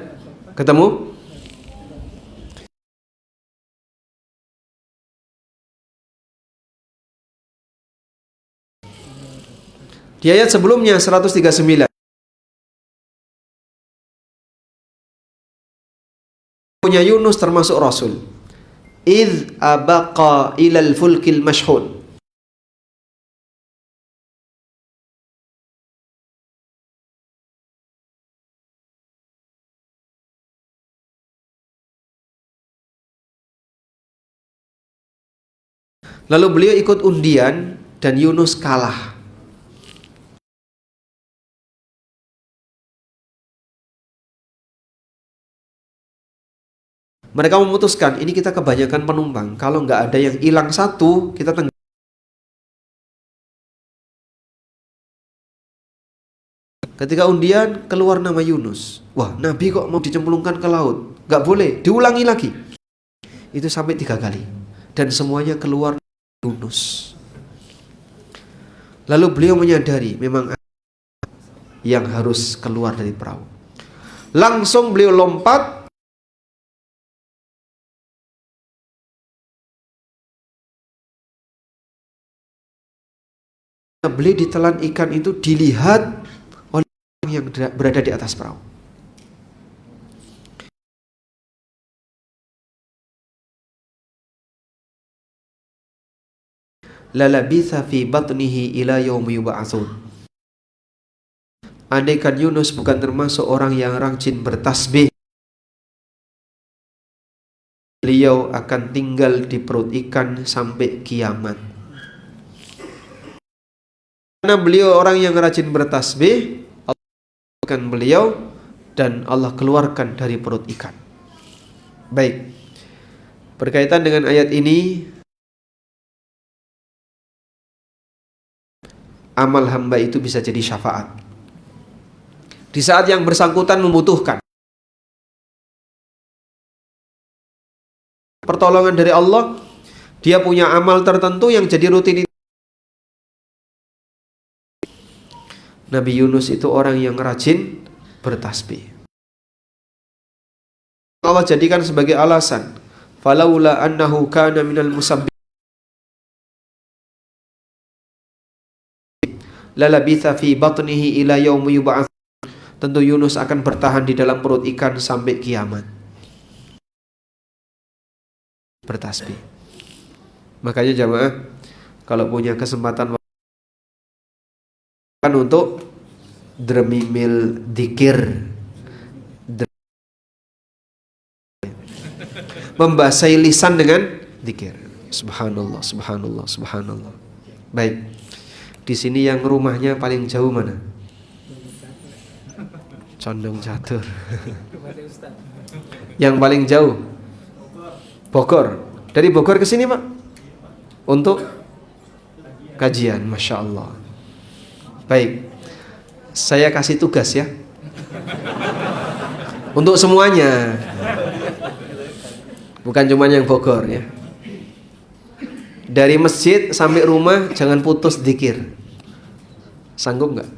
Ketemu? Di ayat sebelumnya 139. Punya Yunus termasuk Rasul. Idh abaqa ilal fulkil mashhun. Lalu beliau ikut undian dan Yunus kalah. Mereka memutuskan, ini kita kebanyakan penumpang. Kalau nggak ada yang hilang satu, kita tenggelam. Ketika undian, keluar nama Yunus. Wah, Nabi kok mau dicemplungkan ke laut? Nggak boleh, diulangi lagi. Itu sampai 3 kali. Dan semuanya keluar Yunus. Lalu beliau menyadari, memang yang harus keluar dari perahu. Langsung beliau lompat. Beliau ditelan ikan itu dilihat oleh orang yang berada di atas perahu. Lalabitha fi batnihi ila yaumi yub'atsun. Andaikan Yunus bukan termasuk orang yang rajin bertasbih, beliau akan tinggal di perut ikan sampai kiamat. Karena beliau orang yang rajin bertasbih, Allah keluarkan beliau dan Allah keluarkan dari perut ikan. Baik. Berkaitan dengan ayat ini, amal hamba itu bisa jadi syafaat. Di saat yang bersangkutan membutuhkan pertolongan dari Allah, dia punya amal tertentu yang jadi rutinitas. Nabi Yunus itu orang yang rajin bertasbih. Allah jadikan sebagai alasan, falaula annahu kana minal musabbih lalabitha fi batnihi ila yaumi yub'ats. Tentu Yunus akan bertahan di dalam perut ikan sampai kiamat. Bertasbih. Makanya jamaah, kalau punya kesempatan untuk dremimil dikir, membasahi lisan dengan dikir. Subhanallah, subhanallah, subhanallah. Baik. Di sini yang rumahnya paling jauh mana? Condong Catur. Yang paling jauh Bogor. Dari Bogor ke sini Pak untuk kajian. Masya Allah. Baik, saya kasih tugas ya untuk semuanya, bukan cuma yang Bogor ya. Dari masjid sampai rumah jangan putus dzikir. Sanggup nggak?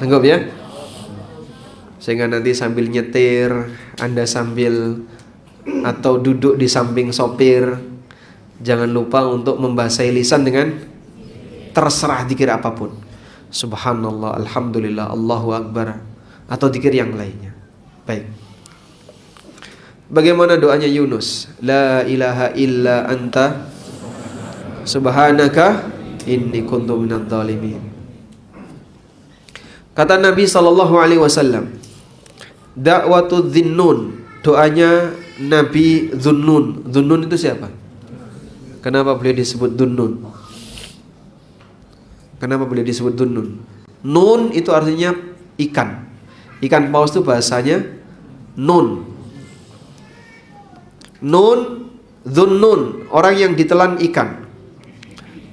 Sanggup ya? Sehingga nanti sambil nyetir, Anda sambil atau duduk di samping sopir, jangan lupa untuk membasahi lisan dengan terserah dzikir apapun. Subhanallah, alhamdulillah, Allahu akbar, atau dzikir yang lainnya. Baik. Bagaimana doanya Yunus? La ilaha illa anta subhanaka inni kuntu minadh dhalimin. Kata Nabi SAW, da'watu Dhunnun, doanya Nabi Dhunnun. Dhunnun itu siapa? Kenapa beliau disebut Dhunnun? Kenapa beliau disebut Dhunnun? Nun itu artinya ikan. Ikan paus itu bahasanya nun. Nun, Dhunnun, orang yang ditelan ikan.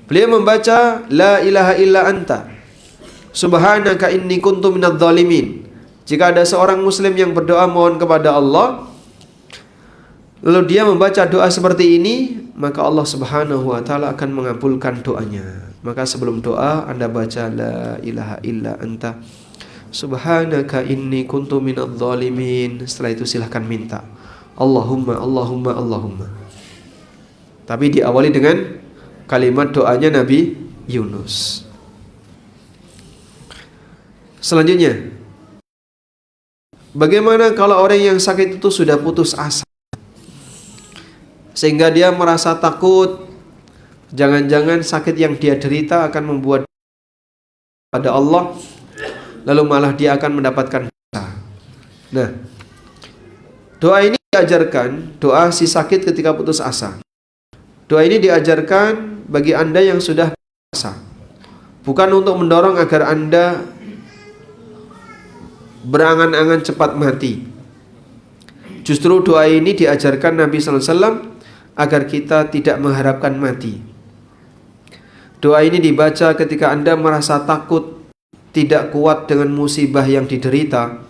Beliau membaca la ilaha illa anta subhanaka inni kuntu minadh dhalimin. Jika ada seorang muslim yang berdoa mohon kepada Allah, lalu dia membaca doa seperti ini, maka Allah Subhanahu wa taala akan mengabulkan doanya. Maka sebelum doa Anda baca la ilaha illa anta subhanaka inni kuntu minadh dhalimin. Setelah itu silahkan minta Allahumma Allahumma Allahumma. Tapi diawali dengan kalimat doanya Nabi Yunus. Selanjutnya, bagaimana kalau orang yang sakit itu sudah putus asa, sehingga dia merasa takut, jangan-jangan sakit yang dia derita akan membuat pada Allah, lalu malah dia akan mendapatkan dosa. Nah, doa ini diajarkan, doa si sakit ketika putus asa. Doa ini diajarkan bagi Anda yang sudah putus asa, bukan untuk mendorong agar Anda berangan-angan cepat mati. Justru doa ini diajarkan Nabi sallallahu alaihi wasallam agar kita tidak mengharapkan mati. Doa ini dibaca ketika Anda merasa takut, tidak kuat dengan musibah yang diderita,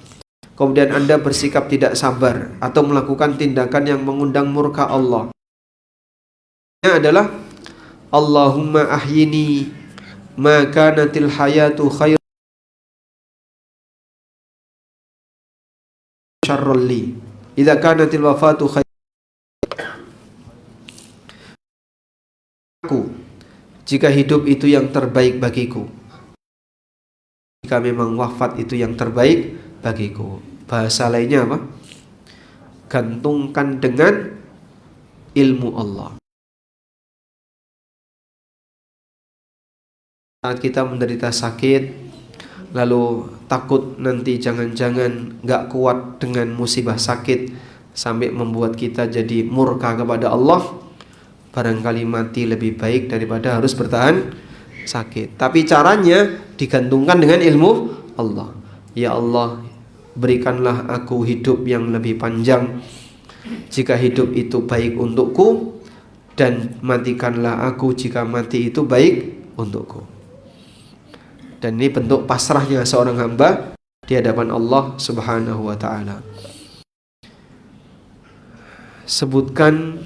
kemudian Anda bersikap tidak sabar atau melakukan tindakan yang mengundang murka Allah. Ini adalah Allahumma ahyini ma kanatil hayatu khair syarrul li idza kanatil wafatu khair. Aku, jika hidup itu yang terbaik bagiku, jika memang wafat itu yang terbaik bagiku. Bahasa lainnya apa? Gantungkan dengan ilmu Allah. Saat kita menderita sakit, lalu takut nanti jangan-jangan gak kuat dengan musibah sakit sampai membuat kita jadi murka kepada Allah, barangkali mati lebih baik daripada harus bertahan sakit. Tapi caranya digantungkan dengan ilmu Allah. Ya Allah, berikanlah aku hidup yang lebih panjang jika hidup itu baik untukku, dan matikanlah aku jika mati itu baik untukku. Dan ini bentuk pasrahnya seorang hamba di hadapan Allah Subhanahu wa ta'ala. Sebutkan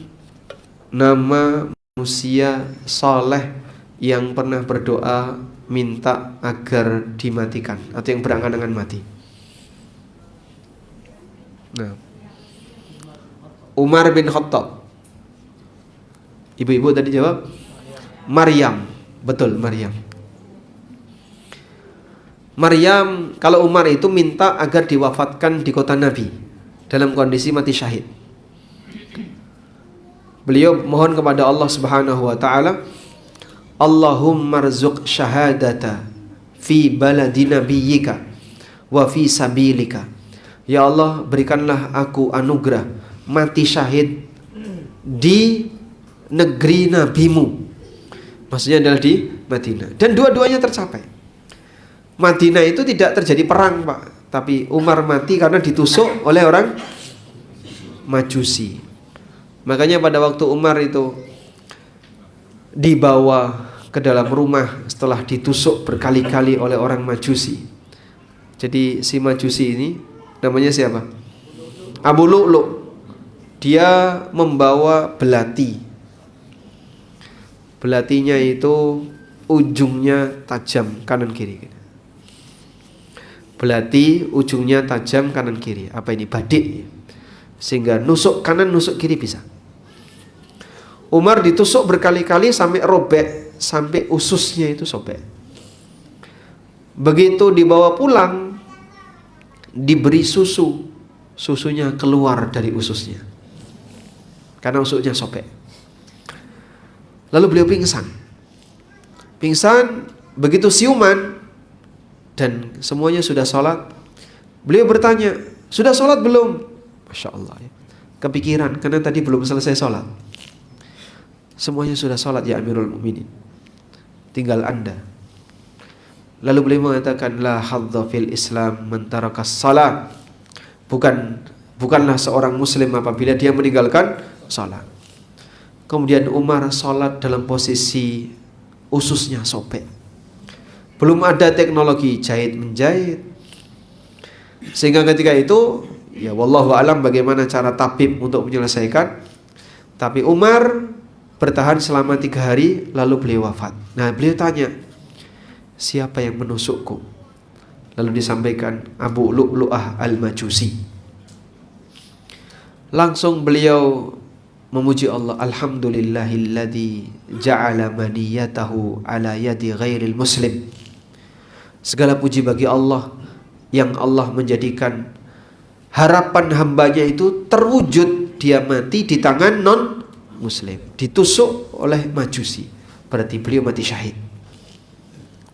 nama manusia saleh yang pernah berdoa minta agar dimatikan atau yang berangan-angan mati. Nah, Umar bin Khattab. Ibu-ibu tadi jawab Maryam. Betul, Maryam. Maryam, kalau Umar itu minta agar diwafatkan di kota Nabi dalam kondisi mati syahid. Beliau mohon kepada Allah Subhanahu wa taala, Allahumma rzuq syahadata fi baladi nabiyyika wa fi sabilika. Ya Allah, berikanlah aku anugerah mati syahid di negeri nabimu. Maksudnya adalah di Madinah. Dan dua-duanya tercapai. Madinah itu tidak terjadi perang, Pak, tapi Umar mati karena ditusuk oleh orang Majusi. Makanya pada waktu Umar itu dibawa ke dalam rumah setelah ditusuk berkali-kali oleh orang Majusi. Jadi si Majusi ini namanya siapa? Abu Lu'lu'. Dia membawa belati. Belatinya itu ujungnya tajam kanan kiri. Belati ujungnya tajam kanan kiri. Apa ini? Badik. Sehingga nusuk kanan nusuk kiri bisa. Umar ditusuk berkali-kali sampai robek, sampai ususnya itu sobek. Begitu dibawa pulang, diberi susu, susunya keluar dari ususnya karena ususnya sobek. Lalu beliau pingsan. Begitu siuman dan semuanya sudah sholat, beliau bertanya, sudah sholat belum? Masya Allah, ya. Kepikiran karena tadi belum selesai sholat. Semuanya sudah sholat ya Amirul Mukminin, tinggal Anda. Lalu beliau mengatakan, la hadza fil Islam man tarakas shalah. Bukanlah seorang muslim apabila dia meninggalkan sholat. Kemudian Umar sholat dalam posisi ususnya sobek. Belum ada teknologi jahit menjahit. Sehingga ketika itu, ya wallahu alam bagaimana cara tabib untuk menyelesaikan. Tapi Umar bertahan selama 3 hari, lalu beliau wafat. Nah, beliau tanya, siapa yang menusukku? Lalu disampaikan Abu Lu'lu'ah al-Majusi. Langsung beliau memuji Allah, alhamdulillahilladzi ja'ala maniyatahu ala yadi ghairil muslim. Segala puji bagi Allah yang Allah menjadikan harapan hambanya itu terwujud, dia mati di tangan non muslim, ditusuk oleh Majusi. Berarti beliau mati syahid.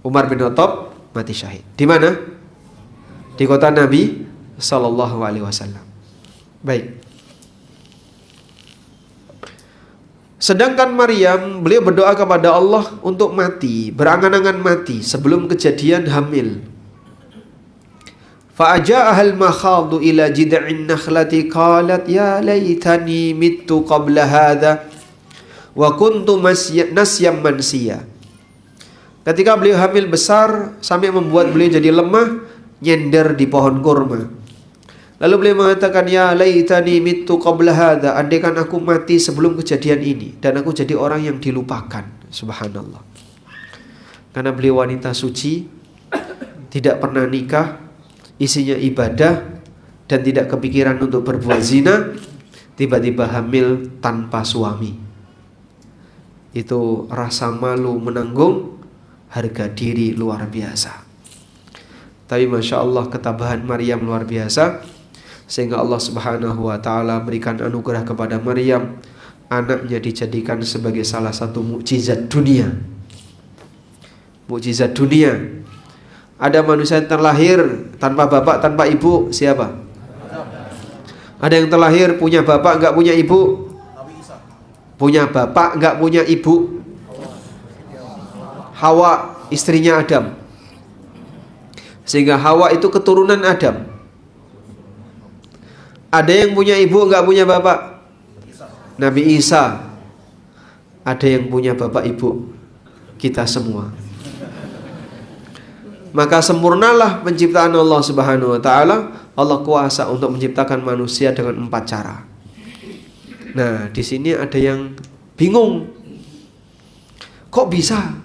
Umar bin Khattab mati syahid. Di mana? Di kota Nabi sallallahu alaihi wasallam. Baik. Sedangkan Maryam, beliau berdoa kepada Allah untuk mati, berangan-angan mati sebelum kejadian hamil. Fa'aja'ahal makhadu ila jid'in nakhlati qalat ya laitani mittu qabla hadha wa kuntu nasyam mansiya. Ketika beliau hamil besar sampai membuat beliau jadi lemah, nyender di pohon kurma. Lalu beliau mengatakan ya laitani mittu qabla hadha, andaikan aku mati sebelum kejadian ini dan aku jadi orang yang dilupakan. Subhanallah. Karena beliau wanita suci, tidak pernah nikah, isinya ibadah dan tidak kepikiran untuk berbuat zina, tiba-tiba hamil tanpa suami. Itu rasa malu menanggung, harga diri luar biasa. Tapi Masya Allah ketabahan Maryam luar biasa, sehingga Allah Subhanahu wa ta'ala berikan anugerah kepada Maryam, anaknya dijadikan sebagai salah satu mukjizat dunia. Mukjizat dunia. Ada manusia yang terlahir tanpa bapak, tanpa ibu, siapa? Ada yang terlahir punya bapak, enggak punya ibu? Punya bapak, enggak punya ibu? Hawa, istrinya Adam. Sehingga Hawa itu keturunan Adam. Ada yang punya ibu, enggak punya bapak? Nabi Isa. Ada yang punya bapak ibu? Kita semua. Maka sempurnalah penciptaan Allah Subhanahu wa ta'ala. Allah kuasa untuk menciptakan manusia dengan 4 cara. Nah, di sini ada yang bingung. Kok bisa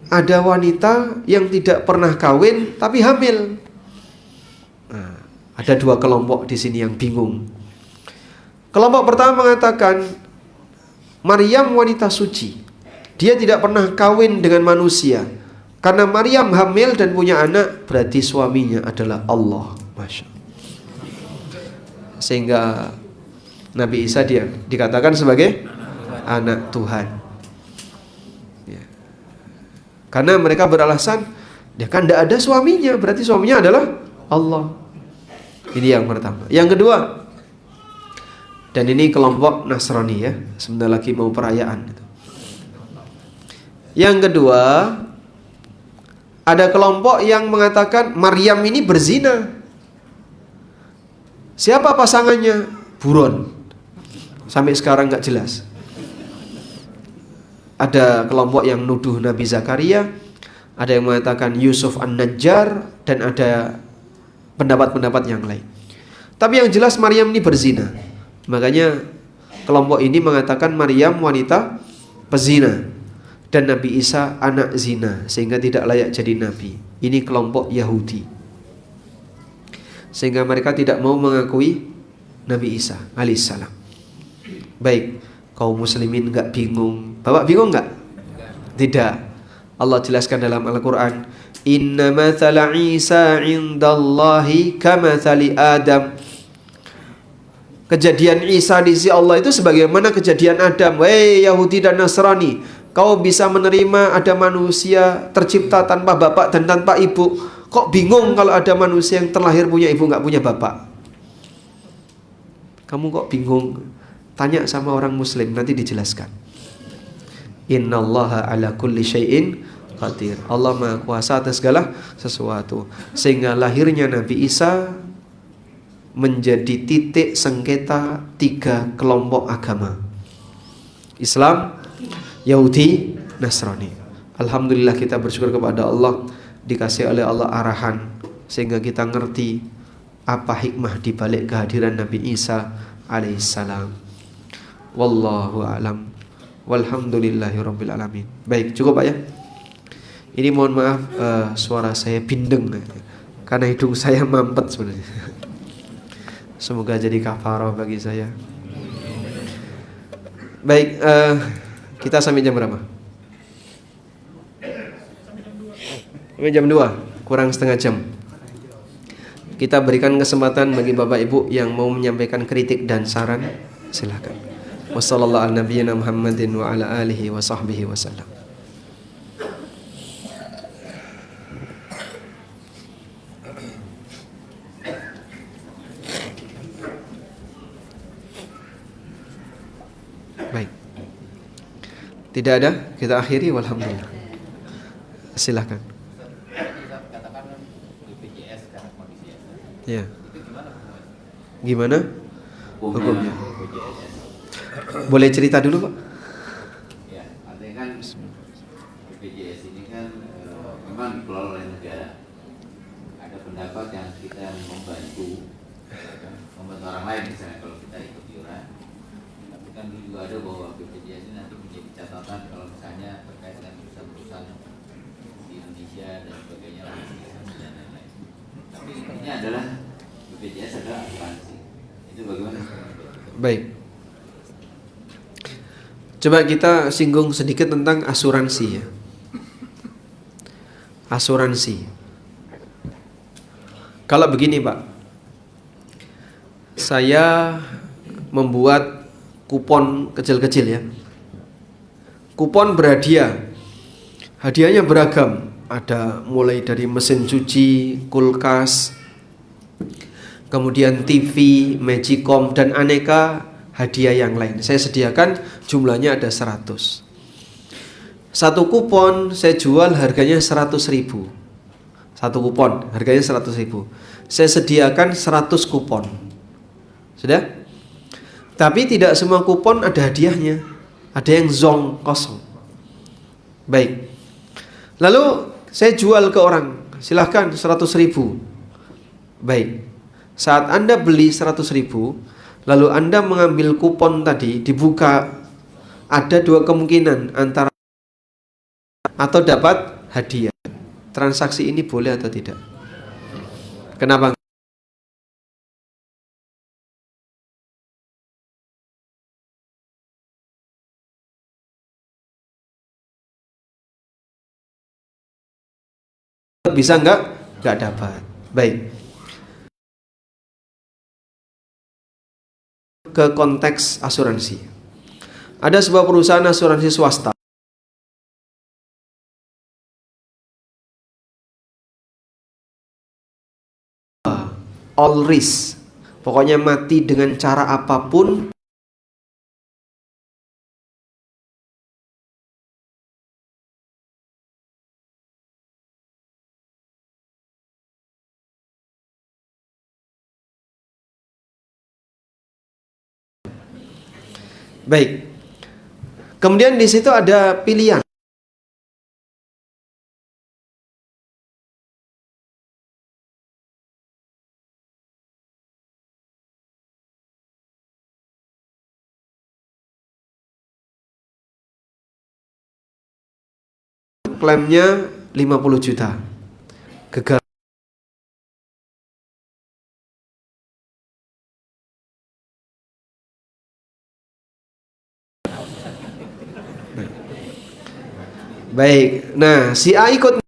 ada wanita yang tidak pernah kawin tapi hamil? Nah, ada 2 kelompok di sini yang bingung. Kelompok pertama mengatakan Maryam wanita suci. Dia tidak pernah kawin dengan manusia. Karena Maryam hamil dan punya anak, berarti suaminya adalah Allah. Masya Allah. Sehingga Nabi Isa dia dikatakan sebagai anak Tuhan. Ya. Karena mereka beralasan, dia kan tidak ada suaminya, berarti suaminya adalah Allah. Ini yang pertama. Yang kedua, dan ini kelompok Nasrani ya, sebentar lagi mau perayaan. Yang kedua, ada kelompok yang mengatakan Maryam ini berzina. Siapa pasangannya? Buron. Sampai sekarang nggak jelas. Ada kelompok yang nuduh Nabi Zakaria, ada yang mengatakan Yusuf An-Najjar, dan ada pendapat-pendapat yang lain. Tapi yang jelas Maryam ini berzina. Makanya kelompok ini mengatakan Maryam wanita pezina dan Nabi Isa anak zina, sehingga tidak layak jadi nabi. Ini kelompok Yahudi. Sehingga mereka tidak mau mengakui Nabi Isa alaihissalam. Baik, kaum muslimin enggak bingung? Bapak bingung enggak? Tidak. Allah jelaskan dalam Al-Quran, inna mathala Isa indallahi kamathali Adam. Kejadian Isa di sisi Allah itu sebagaimana kejadian Adam. Hei Yahudi dan Nasrani, kau bisa menerima ada manusia tercipta tanpa bapak dan tanpa ibu. Kok bingung kalau ada manusia yang terlahir punya ibu nggak punya bapak? Kamu kok bingung? Tanya sama orang muslim, nanti dijelaskan. Innallaha ala kulli syai'in qadir. Allah Maha Kuasa atas segala sesuatu. Sehingga lahirnya Nabi Isa menjadi titik sengketa 3 kelompok agama: Islam, Yahudi, Nasrani. Alhamdulillah kita bersyukur kepada Allah, dikasih oleh Allah arahan sehingga kita ngerti apa hikmah di balik kehadiran Nabi Isa alaihissalam. Wallahu a'lam. Walhamdulillahirabbil alamin. Baik, cukup Pak ya. Ini mohon maaf suara saya bindeng karena hidung saya mampet sebenarnya. Semoga jadi kafarah bagi saya. Baik, kita sampai jam berapa? Sampai jam 2, kurang setengah jam. Kita berikan kesempatan bagi Bapak Ibu yang mau menyampaikan kritik dan saran, silakan. Wassallallahu ala nabiyyina Muhammadin wa ala alihi wa sahbihi wasallam. Baik. Tidak ada, kita akhiri walhamdulillah. Silakan. Ya. Gimana? Hukumnya. Boleh cerita dulu Pak? Ya, artinya kan BPJS ini kan memang dikelola oleh negara. Ada pendapat yang kita membantu orang lain misalnya kalau kita ikut iuran. Tapi kan dulu juga ada bahwa BPJS ini nanti menjadi catatan kalau misalnya terkait dengan perusahaan-perusahaan di Indonesia dan sebagainya dan lain-lain. Tapi intinya adalah BPJS adalah asuransi. Itu bagaimana? Baik. Coba kita singgung sedikit tentang asuransi ya. Asuransi. Kalau begini Pak, saya membuat kupon kecil-kecil ya. Kupon berhadiah. Hadiahnya beragam. Ada mulai dari mesin cuci, kulkas, kemudian TV, Magicom, dan aneka hadiah yang lain. Saya sediakan jumlahnya ada 100. Satu kupon saya jual harganya 100.000. Satu kupon harganya 100.000. Saya sediakan 100 kupon. Sudah? Tapi tidak semua kupon ada hadiahnya. Ada yang zong, kosong. Baik. Lalu saya jual ke orang, silahkan 100.000. Baik. Saat Anda beli 100.000, lalu Anda mengambil kupon tadi, dibuka, ada 2 kemungkinan, antara atau dapat hadiah. Transaksi ini boleh atau tidak? Kenapa? Bisa enggak? Enggak dapat. Baik. Ke konteks asuransi. Ada sebuah perusahaan asuransi swasta. All risk. Pokoknya mati dengan cara apapun. Baik. Kemudian di situ ada pilihan. Klaimnya 50 juta. Gagal. Baik. Nah, si A ikut.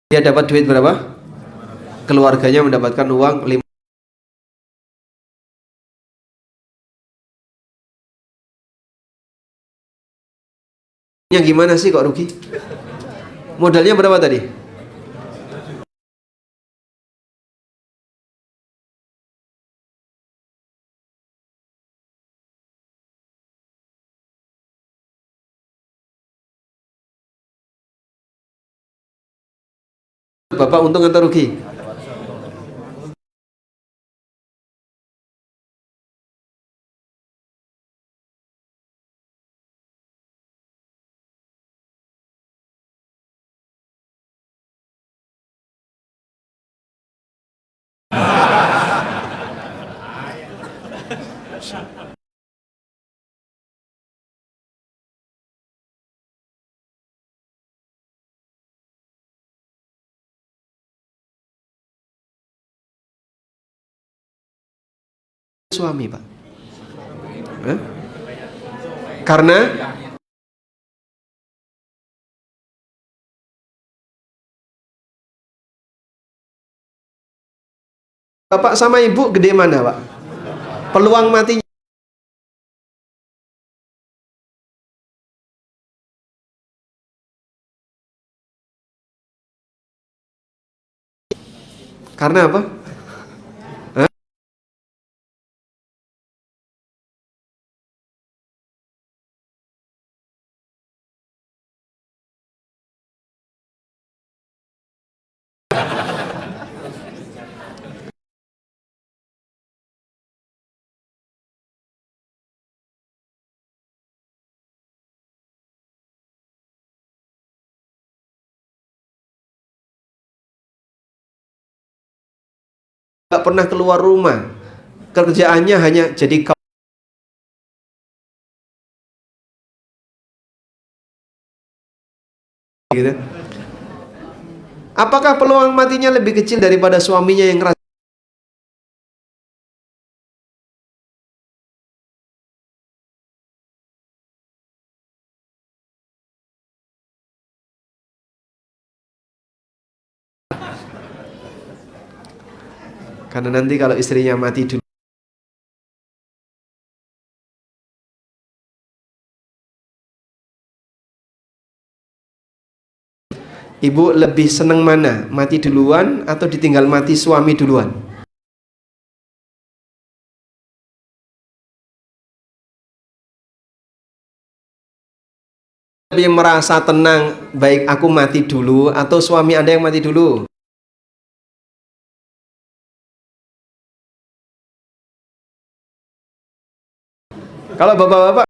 Dia dapat duit berapa? Keluarganya mendapatkan uang 5. Yang gimana sih kok rugi? Modalnya berapa tadi? Bapak untung atau rugi? Suami, Pak. Hah? Karena Bapak sama Ibu gede mana, Pak? Peluang matinya. Karena apa? Hah? Nggak pernah keluar rumah. Kerjaannya hanya jadi gitu. Apakah peluang matinya lebih kecil daripada suaminya yang keras? Karena nanti kalau istrinya mati dulu, Ibu lebih seneng mana? Mati duluan atau ditinggal mati suami duluan? Lebih merasa tenang, baik aku mati dulu atau suami Anda yang mati dulu? Kalau bapak-bapak